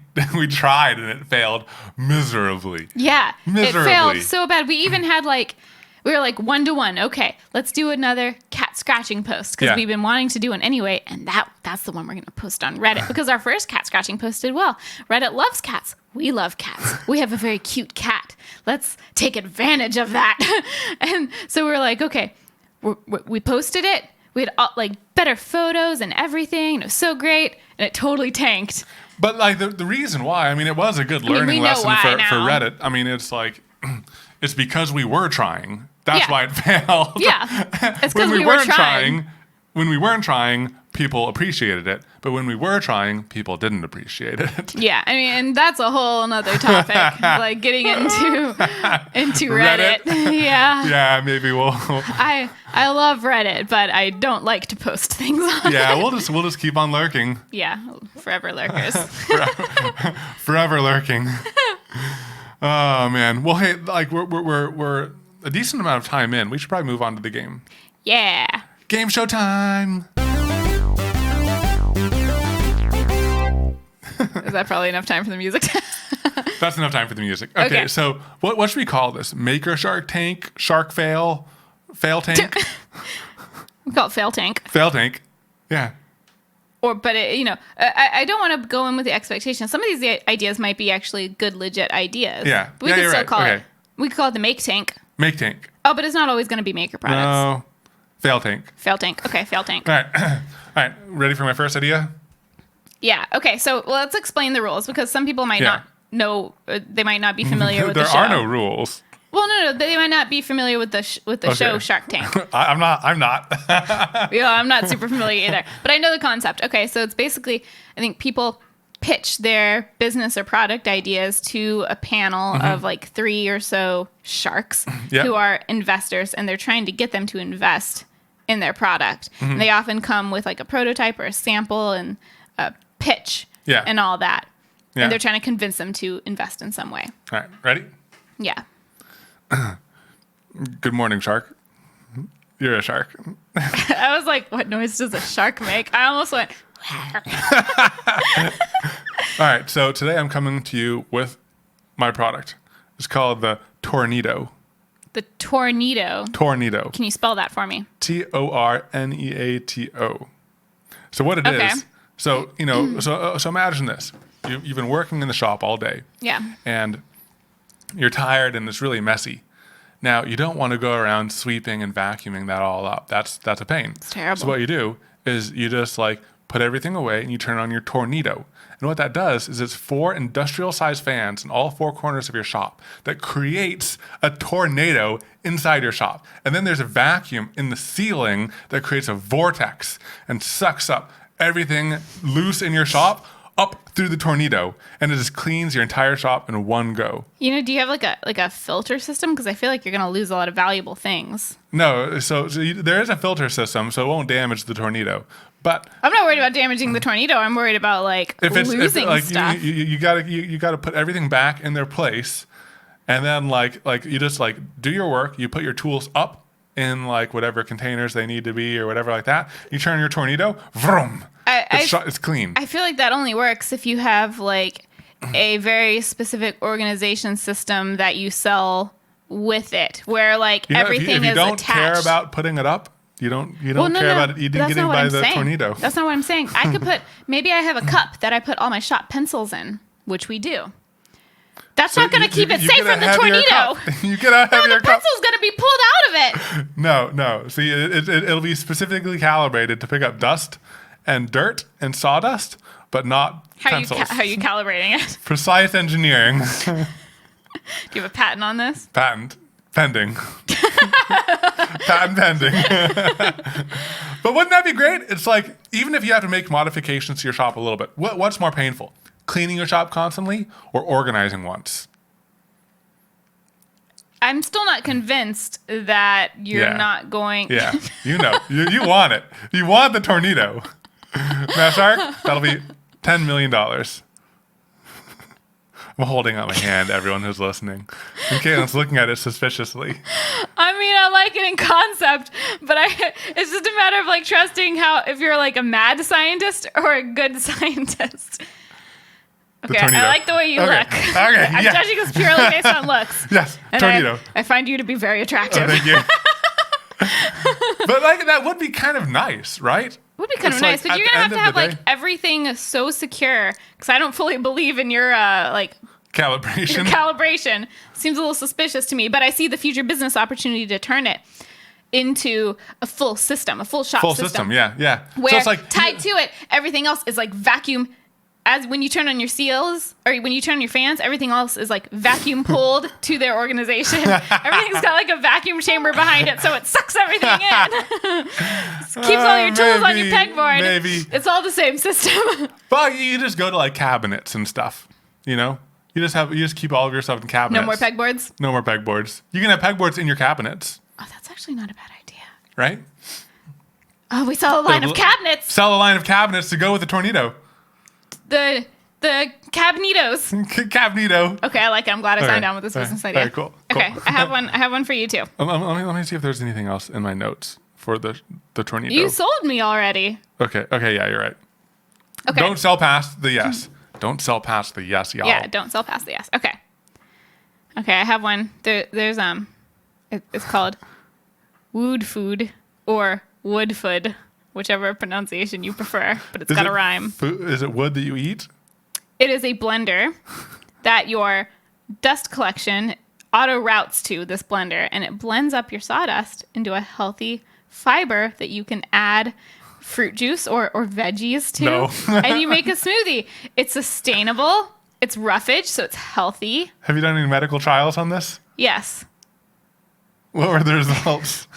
tried, and it failed miserably. Yeah, miserably. It failed so bad. We even had we were like 1-to-1. Okay, let's do another cat scratching post because we've been wanting to do one anyway, and that's the one we're gonna post on Reddit because our first cat scratching post did well. Reddit loves cats. We love cats. We have a very cute cat. Let's take advantage of that. And so we were like, okay, we posted it. We had better photos and everything. It was so great, and it totally tanked. But like the reason why, it was a good learning lesson for Reddit. It's like it's because we were trying. That's why it failed. Yeah, it's because we weren't trying. When we weren't trying, people appreciated it. But when we were trying, people didn't appreciate it. Yeah, and that's a whole nother topic, like getting into Reddit. Yeah. Yeah, maybe we'll. I love Reddit, but I don't like to post things on Yeah, it. we'll just keep on lurking. Yeah, forever lurkers. Forever lurking. Oh man. Well, hey, we're a decent amount of time in. We should probably move on to the game. Yeah. Game show time. Is that probably enough time for the music? That's enough time for the music. Okay. So what should we call this? Maker Shark Tank? Shark Fail? Fail Tank? We call it Fail Tank. Fail Tank. Yeah. But I don't want to go in with the expectation. Some of these ideas might be actually good, legit ideas. Yeah. But we could still call it. it. We could call it the Make Tank. Make Tank. Oh, but it's not always going to be maker products. No. Fail Tank. Fail Tank. Okay, Fail Tank. All right. All right. Ready for my first idea? Yeah. Okay. So let's explain the rules because some people might not know. They might not be familiar with the show. There are no rules. Well, no. They might not be familiar with the show Shark Tank. I'm not. Yeah, I'm not super familiar either. But I know the concept. Okay. So it's basically, I think people pitch their business or product ideas to a panel of like 3 or so sharks who are investors, and they're trying to get them to invest in their product. And they often come with like a prototype or a sample and a pitch and all that. Yeah. And they're trying to convince them to invest in some way. All right. Ready? Yeah. Good morning, shark. You're a shark. I was like, what noise does a shark make? I almost went... All right, so today I'm coming to you with my product. It's called the Tornado. The Tornado? Tornado. Can you spell that for me? Torneato. So what it is, so imagine this. You've been working in the shop all day. Yeah. And you're tired and it's really messy. Now, you don't want to go around sweeping and vacuuming that all up. That's a pain. It's terrible. So what you do is you just put everything away and you turn on your Tornado. And what that does is it's 4 industrial-sized fans in all 4 corners of your shop that creates a tornado inside your shop. And then there's a vacuum in the ceiling that creates a vortex and sucks up everything loose in your shop up through the tornado, and it just cleans your entire shop in one go. Do you have like a filter system? Because I feel like you're gonna lose a lot of valuable things. No, there is a filter system, so it won't damage the tornado. But I'm not worried about damaging the tornado. I'm worried about losing stuff. You gotta put everything back in their place, and then like you just do your work. You put your tools up in whatever containers they need to be or whatever like that. You turn your tornado, vroom. It's clean. I feel like that only works if you have a very specific organization system that you sell with it, where everything is attached. If you don't care about putting it up, you don't care about it getting by the tornado. That's not what I'm saying. I could maybe I have a cup that I put all my shop pencils in, which we do. That's not going to keep it safe from the tornado. You get a heavier cup. The pencil's going to be pulled out of it. No. See, it'll be specifically calibrated to pick up dust and dirt and sawdust, but not pencils. How are you calibrating it? Precise engineering. Do you have a patent on this? Patent pending. Patent pending. But wouldn't that be great? It's even if you have to make modifications to your shop a little bit, what's more painful? Cleaning your shop constantly or organizing once? I'm still not convinced that you're not going. Yeah, you want it. You want the tornado. Mass Arc, that'll be $10 million. I'm holding out my hand, everyone who's listening. And Katelyn's looking at it suspiciously. I mean, I like it in concept, but it's just a matter of trusting if you're a mad scientist or a good scientist. Okay, I like the way you look. Okay, I'm judging this purely based on looks. Yes, and tornado. I find you to be very attractive. Oh, thank you. But that would be kind of nice, right? Would be kind of nice, but you're gonna have to have everything so secure. Because I don't fully believe in your calibration. Your calibration seems a little suspicious to me, but I see the future business opportunity to turn it into a full system, a full shop system. Full system, yeah. Where so it's tied to it, everything else is vacuum. As when you turn on your seals or when you turn on your fans, everything else is vacuum pulled to their organization. Everything's got a vacuum chamber behind it, so it sucks everything in. Keeps all your tools on your pegboard. Maybe it's all the same system. But you just go to cabinets and stuff. You just keep all of your stuff in cabinets. No more pegboards. No more pegboards. You can have pegboards in your cabinets. Oh, that's actually not a bad idea. Right? Oh, we sell a line of cabinets. Sell a line of cabinets to go with the tornado. The cabnetos. Cabneto. Okay, I like it. I'm glad I signed on with this business idea. Very cool. Okay, I have one for you too. Let me see if there's anything else in my notes for the tornado. You sold me already. Okay, yeah, you're right. Okay. Don't sell past the yes. Don't sell past the yes, y'all. Yeah, don't sell past the yes. Okay, I have one. There's it's called wood food or wood food. Whichever pronunciation you prefer, but it's got a rhyme. Is it wood that you eat? It is a blender that your dust collection auto routes to this blender, and it blends up your sawdust into a healthy fiber that you can add fruit juice or veggies to. No. And you make a smoothie. It's sustainable. It's roughage, so it's healthy. Have you done any medical trials on this? Yes. What were the results?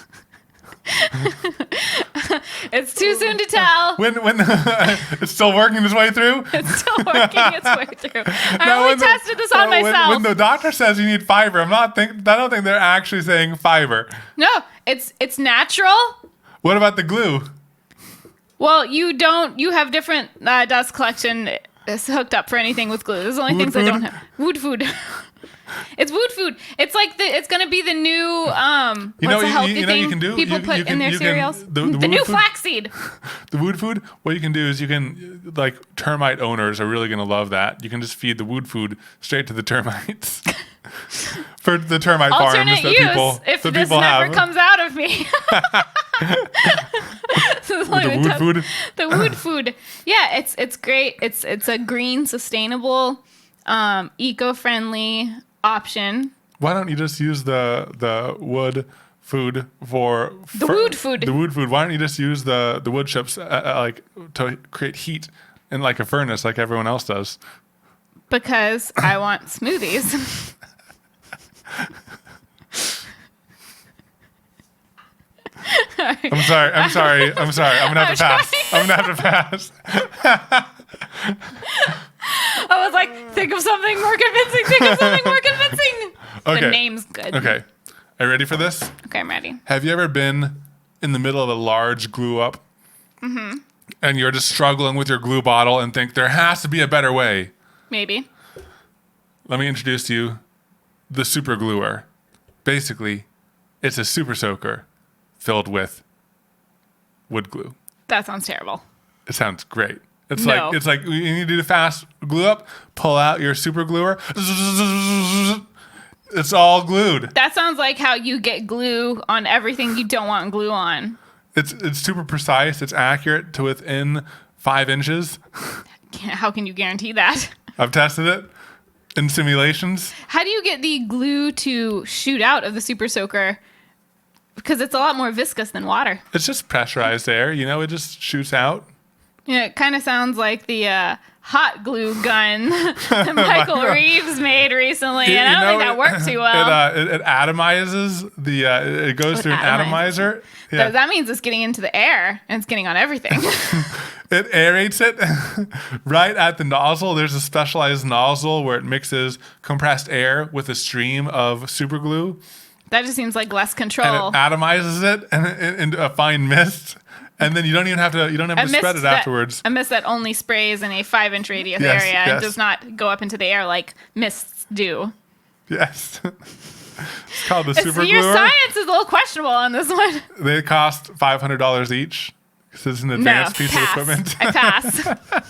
It's too soon to tell. When it's still working its way through? It's still working its way through. I only tested this on myself. When the doctor says you need fiber, I don't think they're actually saying fiber. No, it's natural. What about the glue? Well, you have different dust collection hooked up for anything with glue. There's only things I don't have. Wood food. It's wood food. It's it's gonna be the new what's a healthy thing you can do? People put in their cereals. The new flaxseed. The wood food. What you can do is you can termite owners are really gonna love that. You can just feed the wood food straight to the termites. For the termite farms that people never comes out of me. The wood food. The wood food. Yeah, it's great. It's a green, sustainable, eco-friendly option. Why don't you just use the wood food for the wood food? The wood food. Why don't you just use the wood chips to create heat in a furnace like everyone else does? Because I want smoothies. I'm sorry. I'm gonna have to pass. Think of something more convincing. Think of something more convincing. Okay. The name's good. Okay. Are you ready for this? Okay, I'm ready. Have you ever been in the middle of a large glue up? Mm-hmm. And you're just struggling with your glue bottle and think there has to be a better way? Maybe. Let me introduce to you the super gluer. Basically, it's a super soaker filled with wood glue. That sounds terrible. It sounds great. It's No. like you need to do the fast glue up, pull out your super gluer. It's all glued. That sounds like how you get glue on everything you don't want glue on. It's super precise. It's accurate to within 5 inches. How can you guarantee that? I've tested it in simulations. How do you get the glue to shoot out of the super soaker? Because it's a lot more viscous than water. It's just pressurized air. It just shoots out. Yeah, it kind of sounds like the hot glue gun that Michael Reeves made recently, and I don't think that worked too well. It atomizes the. It goes through an atomizer. Yeah. So that means it's getting into the air and it's getting on everything. It aerates it right at the nozzle. There's a specialized nozzle where it mixes compressed air with a stream of super glue. That just seems like less control. And it atomizes it into a fine mist. And then you don't have to spread it afterwards. A mist that only sprays in a 5-inch radius area and does not go up into the air like mists do. Yes. It's called the super Your gluer. science is a little questionable on this one. They cost $500 each. This is an advanced piece pass. of equipment. I pass.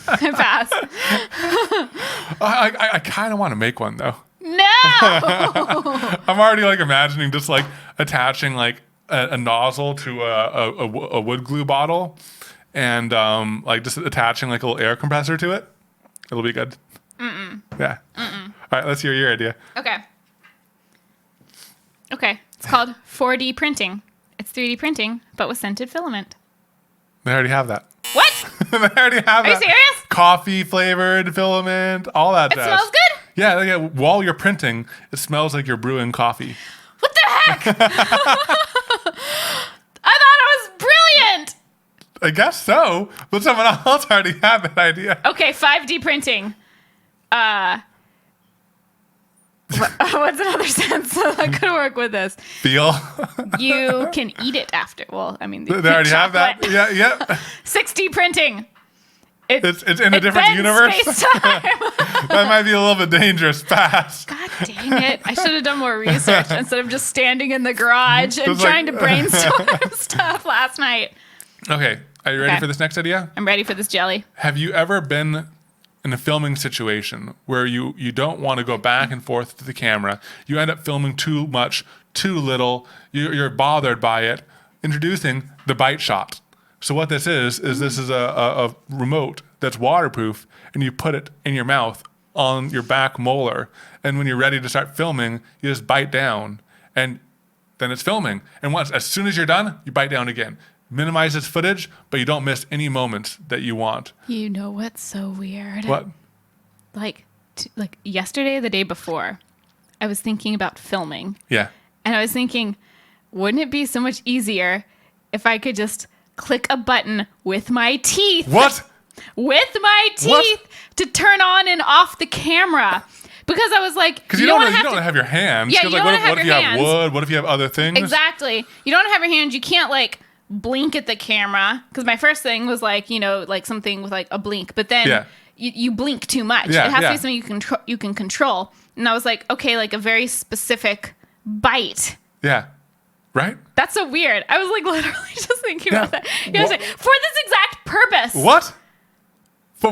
I pass. I kind of want to make one though. No. I'm already imagining just attaching a nozzle to a wood glue bottle and just attaching a little air compressor to it. It'll be good. Yeah. All right, let's hear your idea. Okay. It's called 4D printing. It's 3D printing, but with scented filament. They already have that. What? They already have that. Are you serious? Coffee flavored filament, all that It jazz. smells good? Yeah. While you're printing, it smells like you're brewing coffee. What the heck? I thought it was brilliant. I guess so, but someone else already had that idea. Okay, 5D printing. What's another sense that could work with this? Feel. You can eat it after. Well, I mean, They already have that. Yeah, yeah. 6D printing. It's in a different universe. Space-time. That might be a little bit dangerous. Pass. God dang it. I should have done more research instead of just standing in the garage and trying to brainstorm stuff last night. Okay. Are you ready for this next idea? I'm ready for this jelly. Have you ever been in a filming situation where you don't want to go back and forth to the camera? You end up filming too much, too little. You're bothered by it. Introducing the bite shot. So what this is this is a remote that's waterproof, and you put it in your mouth on your back molar. And when you're ready to start filming, you just bite down, and then it's filming. And as soon as you're done, you bite down again. Minimizes footage, but you don't miss any moments that you want. You know what's so weird? What? Like yesterday, the day before, I was thinking about filming. Yeah. And I was thinking, wouldn't it be so much easier if I could just click a button with my teeth? What? With my teeth What? to turn on and off the camera. Because I was like, Because you don't have your hands. Yeah, 'Cause, you don't what have if your you hands. have wood? What if you have other things? Exactly. You don't have your hands. You can't blink at the camera. Because my first thing was something with a blink. But then you blink too much. Yeah, it has to be something you can control. And I was like, okay, a very specific bite. Yeah. Right? That's so weird. I was literally just thinking about that. For this exact purpose. What? For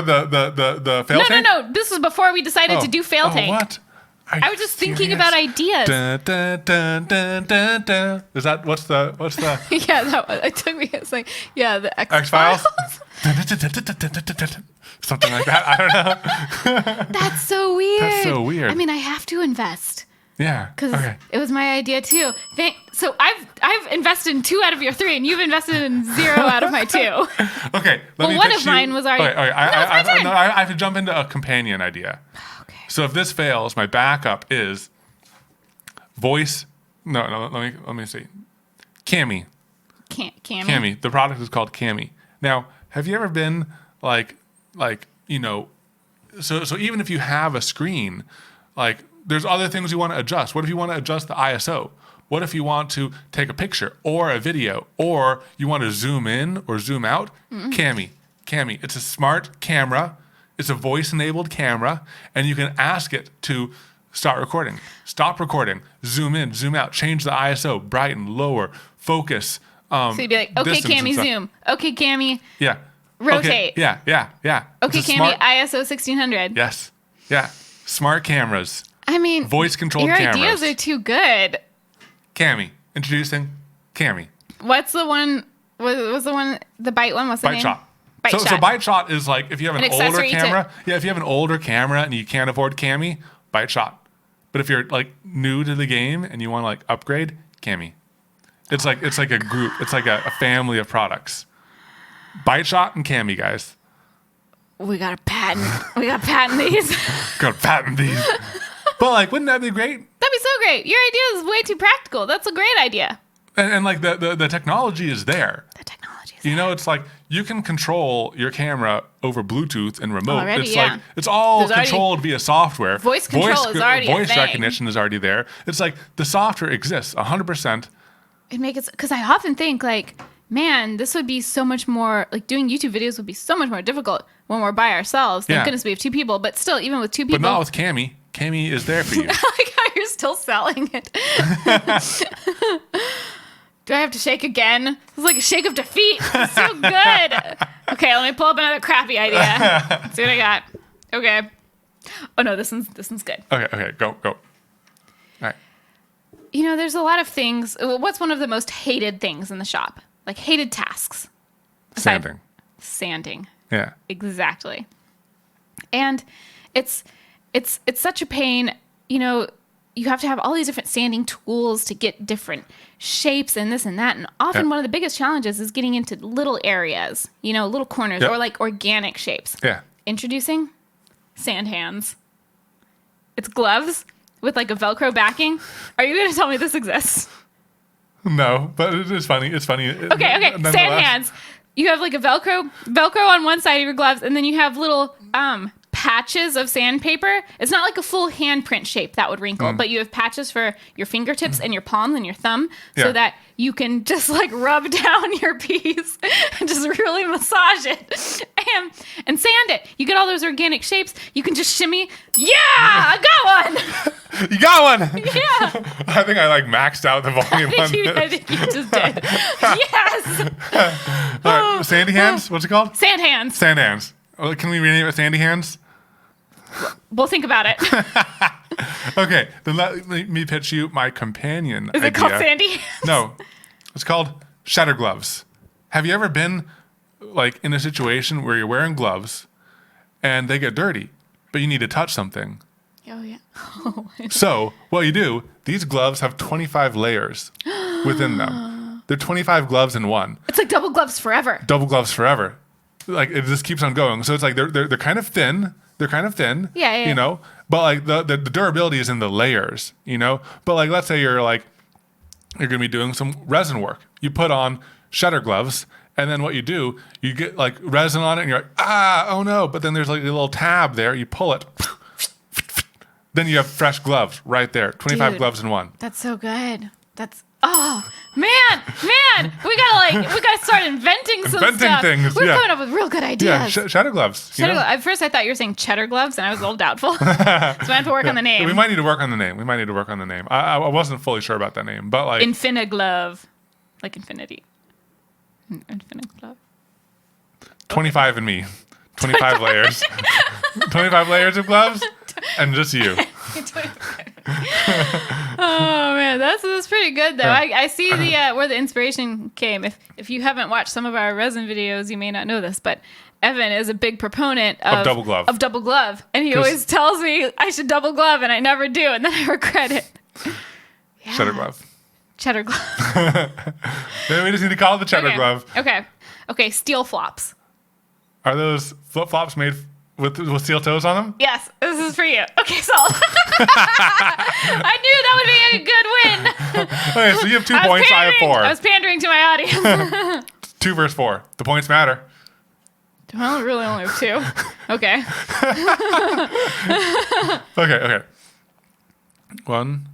the fail tape? No. This was before we decided to do fail tape. What? I was just thinking about ideas. Dun, dun, dun, dun, dun, dun. Is that what's the Yeah, that was, it took me. It's the X-Files? Something like that. I don't know. That's so weird. That's so weird. I mean, I have to invest. Yeah. Because Okay. it was my idea too. So I've invested in 2 out of your 3, and you've invested in 0 out of my 2. Okay. Let me one pitch of mine was already. Okay. I have to jump into a companion idea. Okay. So if this fails, my backup is voice. No. Let me see. Cami. Cammy. Cami. The product is called Cami. Now, have you ever been so even if you have a screen, like there's other things you want to adjust. What if you want to adjust the ISO? What if you want to take a picture or a video, or you want to zoom in or zoom out? Cami, it's a smart camera. It's a voice-enabled camera, and you can ask it to start recording, stop recording, zoom in, zoom out, change the ISO, brighten, lower, focus. So you'd be like, okay, Cami, zoom. Okay, Cami, yeah, rotate. Okay. Yeah. Okay, It's a Cami, ISO 1600. Yes. Yeah. Smart cameras. I mean, Voice-controlled your cameras. ideas are too good. Cami. Introducing Cami. What's the one? Was the one the Bite one? What's the name? Shot. Bite So Shot. Bite Shot is like if you have an older accessory camera. Yeah, if you have an older camera and you can't afford Cami, Bite Shot. But if you're like new to the game and you want to like upgrade, Cami. It's like a group. It's like a family of products. Bite Shot and Cami, guys. We got to patent. We got to patent these. Gotta patent these. But like, wouldn't that be great? That'd be so great. Your idea is way too practical. That's a great idea. And like the technology is there. The technology is You know, it's like you can control your camera over Bluetooth and remote. Already, it's yeah. like it's all There's already- controlled via software. Voice control is already a voice thing. recognition is already there. It's like the software exists 100%. It makes it because I often think like, man, this would be so much more like doing YouTube videos would be so much more difficult when we're by ourselves. Thank Yeah. goodness we have two people, but still, even with two people, But not with Cami. Cami is there for you. I like how you're still selling it. Do I have to shake again? It's like a shake of defeat. It's so good. Okay, let me pull up another crappy idea. See what I got. Okay. Oh no, this one's good. Okay, go. All right. You know, there's a lot of things. What's one of the most hated things in the shop? Like hated tasks. Sanding. Sanding. Yeah. Exactly. And it's such a pain, you know, you have to have all these different sanding tools to get different shapes and this and that. And often one of the biggest challenges is getting into little areas, you know, little corners or like organic shapes. Yeah. Introducing sand hands. It's gloves with like a Velcro backing. Are you going to tell me this exists? No, but it is funny. It's funny. Okay. Sand hands. You have like a Velcro on one side of your gloves, and then you have little patches of sandpaper. It's not like a full handprint shape that would wrinkle, but you have patches for your fingertips and your palms and your thumb so that you can just like rub down your piece and just really massage it and sand it. You get all those organic shapes. You can just shimmy. Yeah, I got one. You got one. Yeah. I think I like maxed out the volume on this. I think you just did. Yes. All right, Sandy hands. What's it called? Sand hands. Sand hands. Oh, can we rename it Sandy hands? We'll think about it. Okay, then let me pitch you my companion Is idea. it called Sandy? No, it's called shatter gloves. Have you ever been like in a situation where you're wearing gloves and they get dirty, but you need to touch something? Oh, yeah. So what you do, these gloves have 25 layers within them. They're 25 gloves in one. It's like double gloves forever. Double gloves forever. Like it just keeps on going. So it's like they're kind of thin. They're kind of thin. Yeah. You know, but like the durability is in the layers. You know, but like let's say you're gonna be doing some resin work. You put on shutter gloves, and then what you do, you get like resin on it, and you're like, oh no. But then there's like a little tab there. You pull it. Then you have fresh gloves right there. 25 Dude, gloves in one. That's so good. Oh man, we gotta start inventing some Inventing stuff. things, We're yeah. coming up with real good ideas. Yeah, shatter gloves. Cheddar glove. At first, I thought you were saying cheddar gloves, and I was a little doubtful. So I have to work on the name. We might need to work on the name. I wasn't fully sure about that name, but like Infiniglove, like infinity. Infiniglove. 25 and me, 25 layers, 25 layers of gloves, and just you. Oh man, that's pretty good though. I see the where the inspiration came. If you haven't watched some of our resin videos, you may not know this, but Evan is a big proponent of double glove. Of double glove, and he always tells me I should double glove, and I never do, and then I regret it. Yeah. Cheddar glove. Cheddar glove. Maybe we just need to call it the cheddar glove. Okay. Steel flops. Are those flip flops made with steel toes on them? Yes, this is for you. Okay, so I knew that would be a good win. Okay, so you have 2 points. I have 4. I was pandering to my audience. 2 versus 4. The points matter. Well, really only have two. Okay. Okay. 1,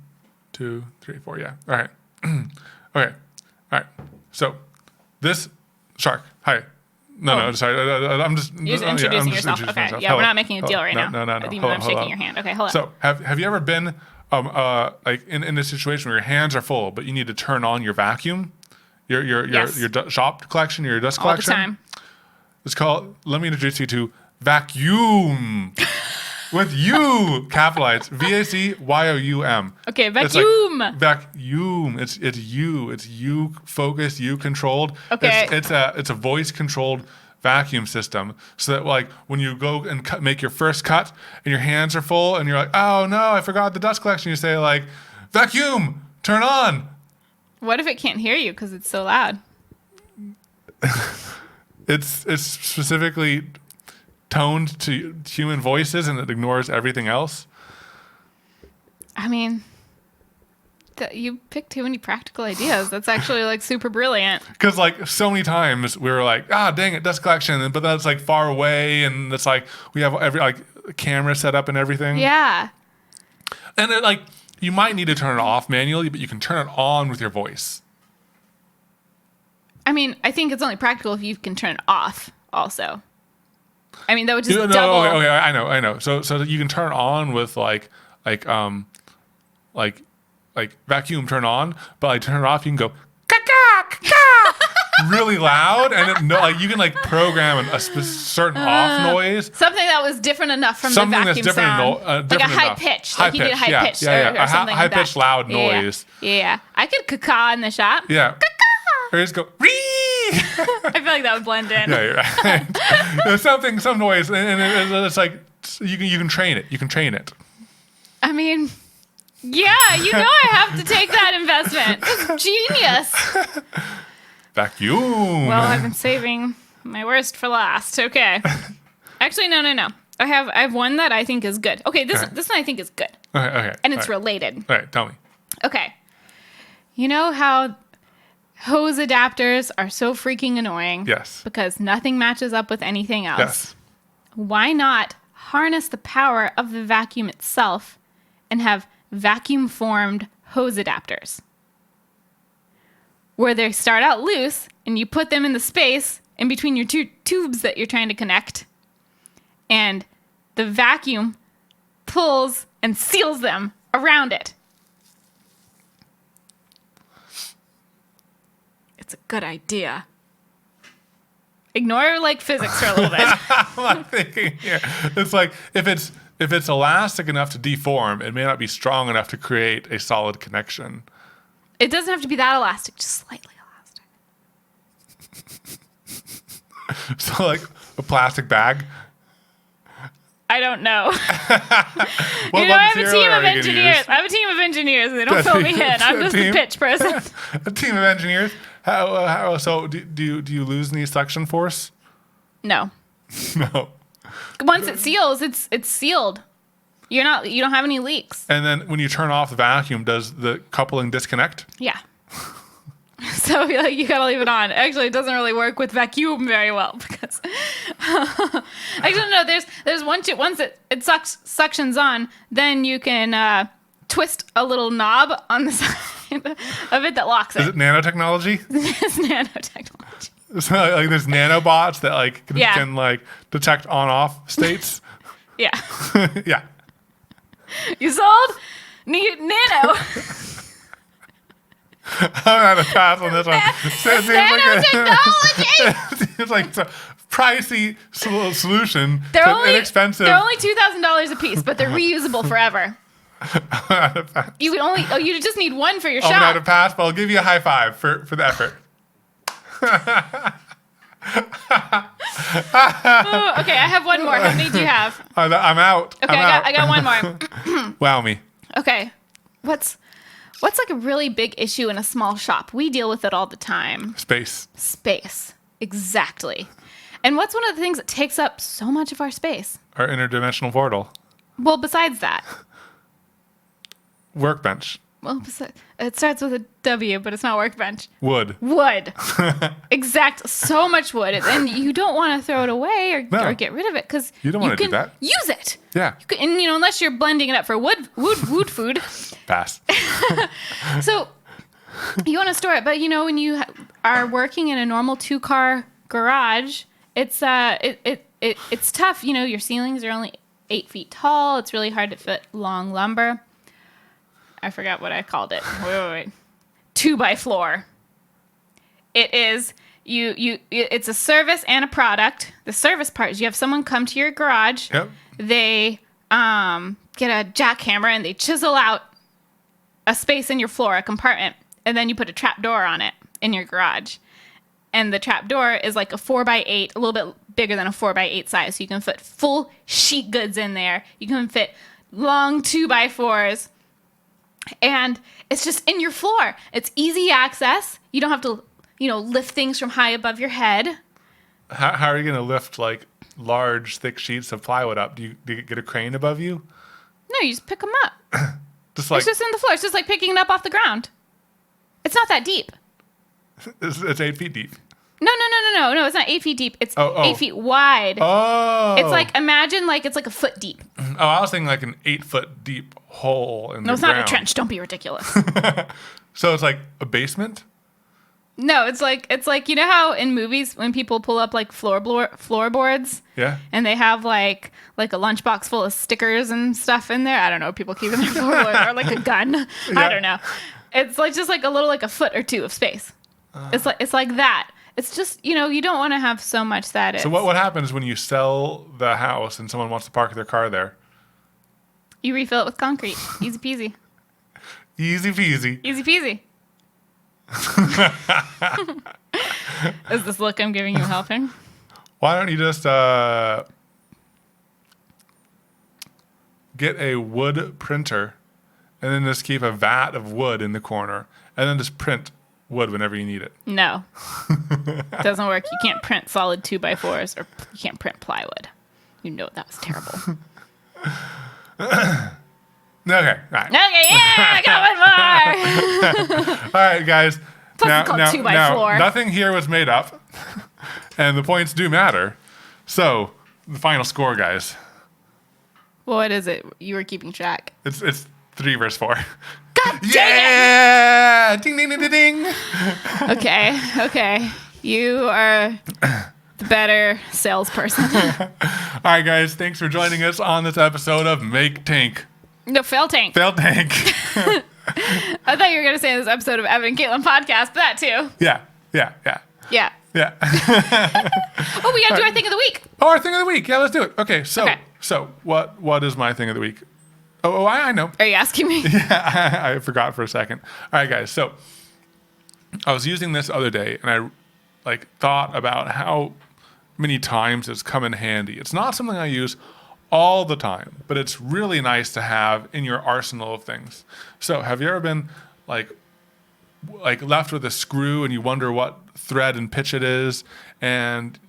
2, 3, 4. Yeah. All right. Okay. All right. So this shark. Hi. No, sorry. I'm just. You're just introducing yourself. Introducing okay. myself. Yeah, Hello. we're not making a deal right No. now. Even Hold though on, I'm hold shaking on. your hand. Okay, hello. So have you ever been like in a situation where your hands are full, but you need to turn on your vacuum, Yes. your shop collection, your dust all the collection? time. It's called. Let me introduce you to vacuum. With you, capitalized, VACYOUM. Okay, It's vacuum. like vacuum. It's you. It's you focused, you controlled. Okay. It's a voice controlled vacuum system. So that like when you go and make your first cut and your hands are full and you're like, oh no, I forgot the dust collection. You say like, vacuum, turn on. What if it can't hear you because it's so loud? It's specifically toned to human voices and it ignores everything else. I mean, you pick too many practical ideas. That's actually like super brilliant. Because like so many times we were like, dang it, dust collection, but that's like far away, and it's like we have every like camera set up and everything. Yeah. And it, like you might need to turn it off manually, but you can turn it on with your voice. I mean, I think it's only practical if you can turn it off also. I mean, that would just No, double. okay, I know. So that you can turn it on with like vacuum turn on, but like turn it off, you can go really loud, and like you can like program a certain off noise. Something that was different enough from Something the that's vacuum different, sound. different like a high enough. pitch. Like you need a high pitch. Yeah. Or something A high like that. pitched loud noise. Yeah. I could caca in the shop. Yeah. Or just go ree. I feel like that would blend in. Yeah, you're right. There's some noise, and it's like you can train it. You can train it. I mean, yeah, I have to take that investment. It's genius. Vacuum. Well, I've been saving my worst for last. Okay. Actually, no. I have one that I think is good. Okay, this one I think is good. Okay. And it's related. All right, tell me. Okay. You know how hose adapters are so freaking annoying? Yes. Because nothing matches up with anything else. Yes. Why not harness the power of the vacuum itself and have vacuum-formed hose adapters? Where they start out loose and you put them in the space in between your two tubes that you're trying to connect, and the vacuum pulls and seals them around it. It's a good idea. Ignore like physics for a little bit. I'm thinking here. It's like if it's elastic enough to deform, it may not be strong enough to create a solid connection. It doesn't have to be that elastic, just slightly elastic. So like a plastic bag. I don't know. What I have a material team are of you gonna engineers. use? I have a team of engineers. They don't fill me in. I'm just the pitch person. A team of engineers. How so? Do you lose any suction force? No. No. Once it seals, it's sealed. You don't have any leaks. And then when you turn off the vacuum, does the coupling disconnect? Yeah. So you gotta leave it on. Actually, it doesn't really work with vacuum very well because actually no. There's once it suctions on, then you can twist a little knob on the side of it that locks it. Is it nanotechnology? It's nanotechnology. So like there's nanobots that like Yeah. can like detect on-off states. Yeah. Yeah. You sold nano. I'm not a pass on this one. Nanotechnology. It's like it's a pricey solution They're to only inexpensive. They're only $2,000 a piece, but they're reusable forever. You can only you just need one for your I'm not a shop. pass, but I'll give you a high five for the effort. Oh, okay, I have one more. How many do you have? I'm out. Okay, I got one more. Wow me. Okay, what's like a really big issue in a small shop? We deal with it all the time. Space. Space, exactly. And what's one of the things that takes up so much of our space? Our interdimensional portal. Well, besides that, Workbench. Well, it starts with a W, but it's not workbench. Wood. Wood. Exact. So much wood. And you don't want to throw it away or get rid of it because You don't want to do that. Use it. Yeah. And unless you're blending it up for wood food. Pass. So you want to store it, but when you are working in a normal 2-car garage, it's tough. Your ceilings are only 8 feet tall. It's really hard to fit long lumber. I forgot what I called it. Wait. 2x4. It is it's a service and a product. The service part is you have someone come to your garage. Yep. They get a jackhammer and they chisel out a space in your floor, a compartment, and then you put a trap door on it in your garage. And the trap door is like a 4x8, a little bit bigger than a 4x8 size. So you can fit full sheet goods in there. You can fit long 2x4s. And it's just in your floor. It's easy access. You don't have to, lift things from high above your head. How are you going to lift like large, thick sheets of plywood up? Do you get a crane above you? No, you just pick them up. Just like It's just in the floor. It's just like picking it up off the ground. It's not that deep. it's 8 feet deep. No. It's not 8 feet deep. It's Oh. 8 feet wide. Oh. It's like, imagine like it's like a foot deep. Oh, I was thinking like an 8-foot deep hole in the No, it's ground. not a trench. Don't be ridiculous. So it's like a basement? No, it's like how in movies when people pull up like floorboards Yeah. and they have like a lunchbox full of stickers and stuff in there. I don't know. People keep in their floorboards or like a gun. Yeah. I don't know. It's like just like a little like a foot or two of space. It's like that. It's just you don't want to have so much that it's. So what happens when you sell the house and someone wants to park their car there? You refill it with concrete. Easy peasy. Easy peasy. Easy peasy. Is this look I'm giving you helping? Why don't you just get a wood printer and then just keep a vat of wood in the corner and then just print wood whenever you need it? No. Doesn't work. You can't print solid 2x4s or you can't print plywood. That was terrible. Okay, all right. Okay, yeah, I got one more. All right, guys. Plus it's called 2x4. Nothing here was made up, and the points do matter. So, the final score, guys. Well, what is it? You were keeping track. It's 3 versus 4. God dang Yeah! Ding, ding, ding, ding, ding. it. Okay. You are the better salesperson. All right, guys. Thanks for joining us on this episode of Make Tank. No, fail tank. Fail Tank. I thought you were going to say this episode of Evan and Katelyn podcast, but that too. Yeah. Yeah. Oh, we got to do our thing of the week. Oh, our thing of the week. Yeah, let's do it. Okay, so what is my thing of the week? Oh, I know. Are you asking me? Yeah, I forgot for a second. All right, guys. So I was using this other day, and I thought about how many times it's come in handy. It's not something I use all the time, but it's really nice to have in your arsenal of things. So have you ever been like left with a screw and you wonder what thread and pitch it is, and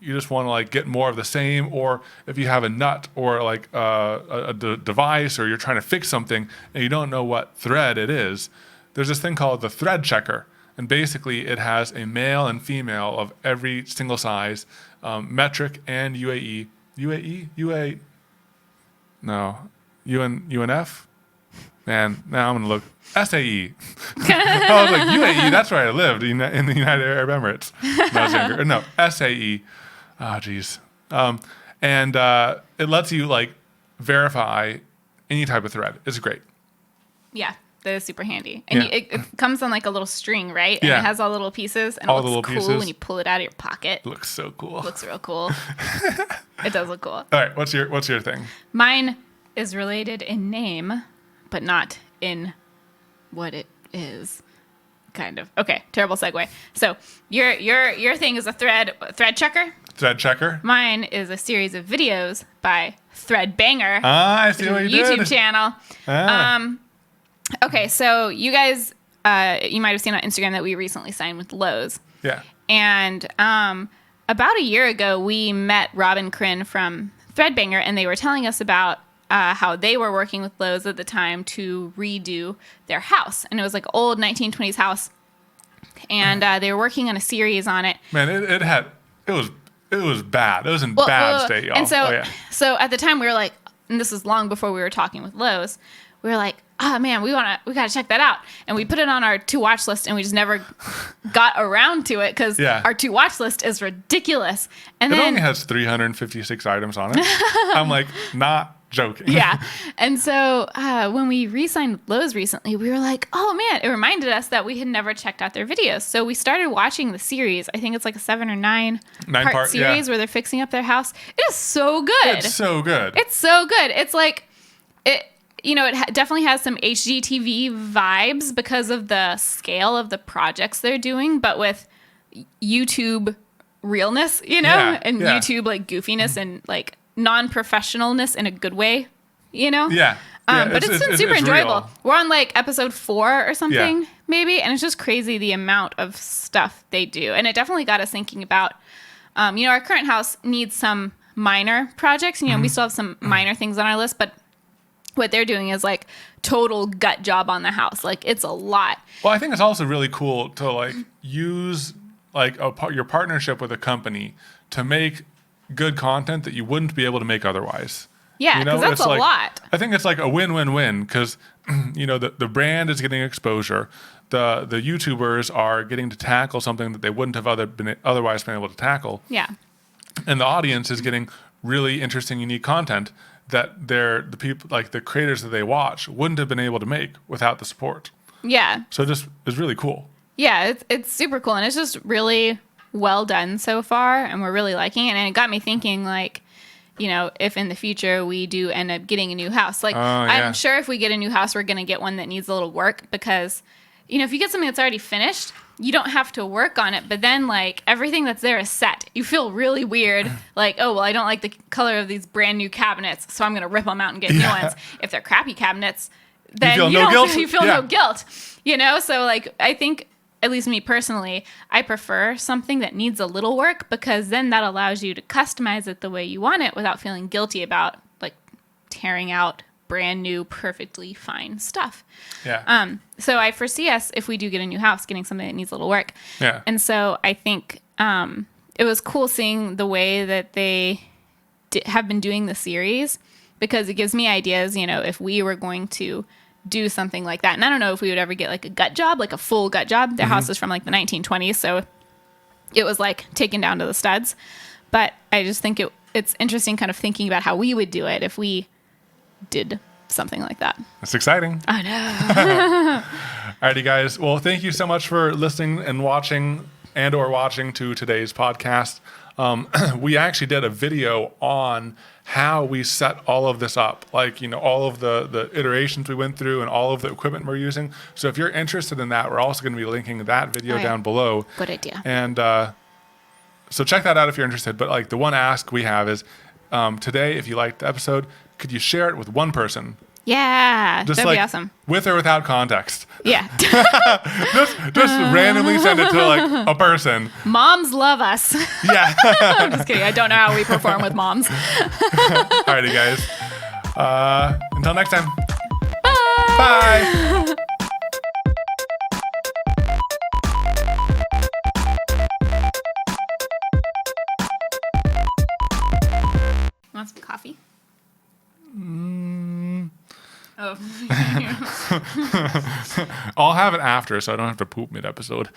you just want to get more of the same, or if you have a nut or a device, or you're trying to fix something and you don't know what thread it is, there's this thing called the thread checker, and basically it has a male and female of every single size, metric and UAE. UNF? Man, now I'm going to look. SAE. I was like, UAE, that's where I lived, in the United Arab Emirates. When I was younger. No, SAE. Oh, geez. And it lets you, verify any type of thread. It's great. Yeah, that is super handy. And Yeah. it comes on a little string, right? And Yeah. it has all the little pieces. And All it the looks little cool pieces. when you pull it out of your pocket. It looks so cool. It looks real cool. It does look cool. All right, what's your thing? Mine is related in name, but not in what it is. Kind of. Okay, terrible segue. So your thing is a thread checker. Thread checker. Mine is a series of videos by Threadbanger. Ah, I see what you did. YouTube channel. Ah. Okay, so you guys, you might have seen on Instagram that we recently signed with Lowe's. Yeah. And about a year ago, we met Rob and Corinne from Threadbanger, and they were telling us about how they were working with Lowe's at the time to redo their house. And it was like an old 1920s house. And they were working on a series on it. Man, it was bad. It was in bad state, y'all. And so at the time we were like, and this was long before we were talking with Lowe's, we were like, oh man, we got to check that out. And we put it on our to watch list, and we just never got around to it because our to watch list is ridiculous. And it only has 356 items on it. I'm like, not joking. Yeah. And so when we re-signed Lowe's recently, we were like, oh man, it reminded us that we had never checked out their videos. So we started watching the series. I think it's like a 7 or 9 part series where they're fixing up their house. It is so good. It's so good. It's so good. It's like, it definitely has some HGTV vibes because of the scale of the projects they're doing, but with YouTube realness, and YouTube like goofiness and like non-professionalness in a good way, Yeah. But it's been super enjoyable. Real. We're on like episode 4 or something, maybe, and it's just crazy the amount of stuff they do. And it definitely got us thinking about, our current house needs some minor projects. We still have some minor things on our list, but what they're doing is like total gut job on the house. Like it's a lot. Well, I think it's also really cool to like use like your partnership with a company to make good content that you wouldn't be able to make otherwise. Yeah, because that's a lot. I think it's like a win-win-win because, the brand is getting exposure. The YouTubers are getting to tackle something that they wouldn't have otherwise been able to tackle. Yeah. And the audience is getting really interesting, unique content that the people, like the creators that they watch, wouldn't have been able to make without the support. Yeah. So it just is really cool. Yeah, it's super cool. And it's just really well done so far. And we're really liking it. And it got me thinking, like, if in the future we do end up getting a new house. Like, I'm sure if we get a new house, we're going to get one that needs a little work because, if you get something that's already finished, you don't have to work on it. But then, like, everything that's there is set. You feel really weird. Like, oh, well, I don't like the color of these brand new cabinets, so I'm going to rip them out and get new ones. If they're crappy cabinets, then you feel no guilt. So, like, I think, at least me personally, I prefer something that needs a little work because then that allows you to customize it the way you want it without feeling guilty about, like, tearing out brand new, perfectly fine stuff. Yeah. So I foresee us, if we do get a new house, getting something that needs a little work. Yeah. And so I think it was cool seeing the way that they have been doing the series because it gives me ideas, if we were going to do something like that. And I don't know if we would ever get like a gut job, like a full gut job. Their house is from like the 1920s, so it was like taken down to the studs. But I just think it's interesting kind of thinking about how we would do it if we did something like that. That's exciting. I know. Alrighty, guys. Well, thank you so much for listening and watching to today's podcast. We actually did a video on how we set all of this up, like, all of the iterations we went through and all of the equipment we're using. So if you're interested in that, we're also going to be linking that video down below. Good idea. And so check that out if you're interested. But like the one ask we have is today, if you liked the episode, could you share it with one person? Yeah, just that'd like, be awesome. With or without context. Yeah. just randomly send it to like a person. Moms love us. Yeah. I'm just kidding. I don't know how we perform with moms. Alrighty, guys. Until next time. Bye. Bye. Want some coffee? Oh. I'll have it after, so I don't have to poop mid-episode.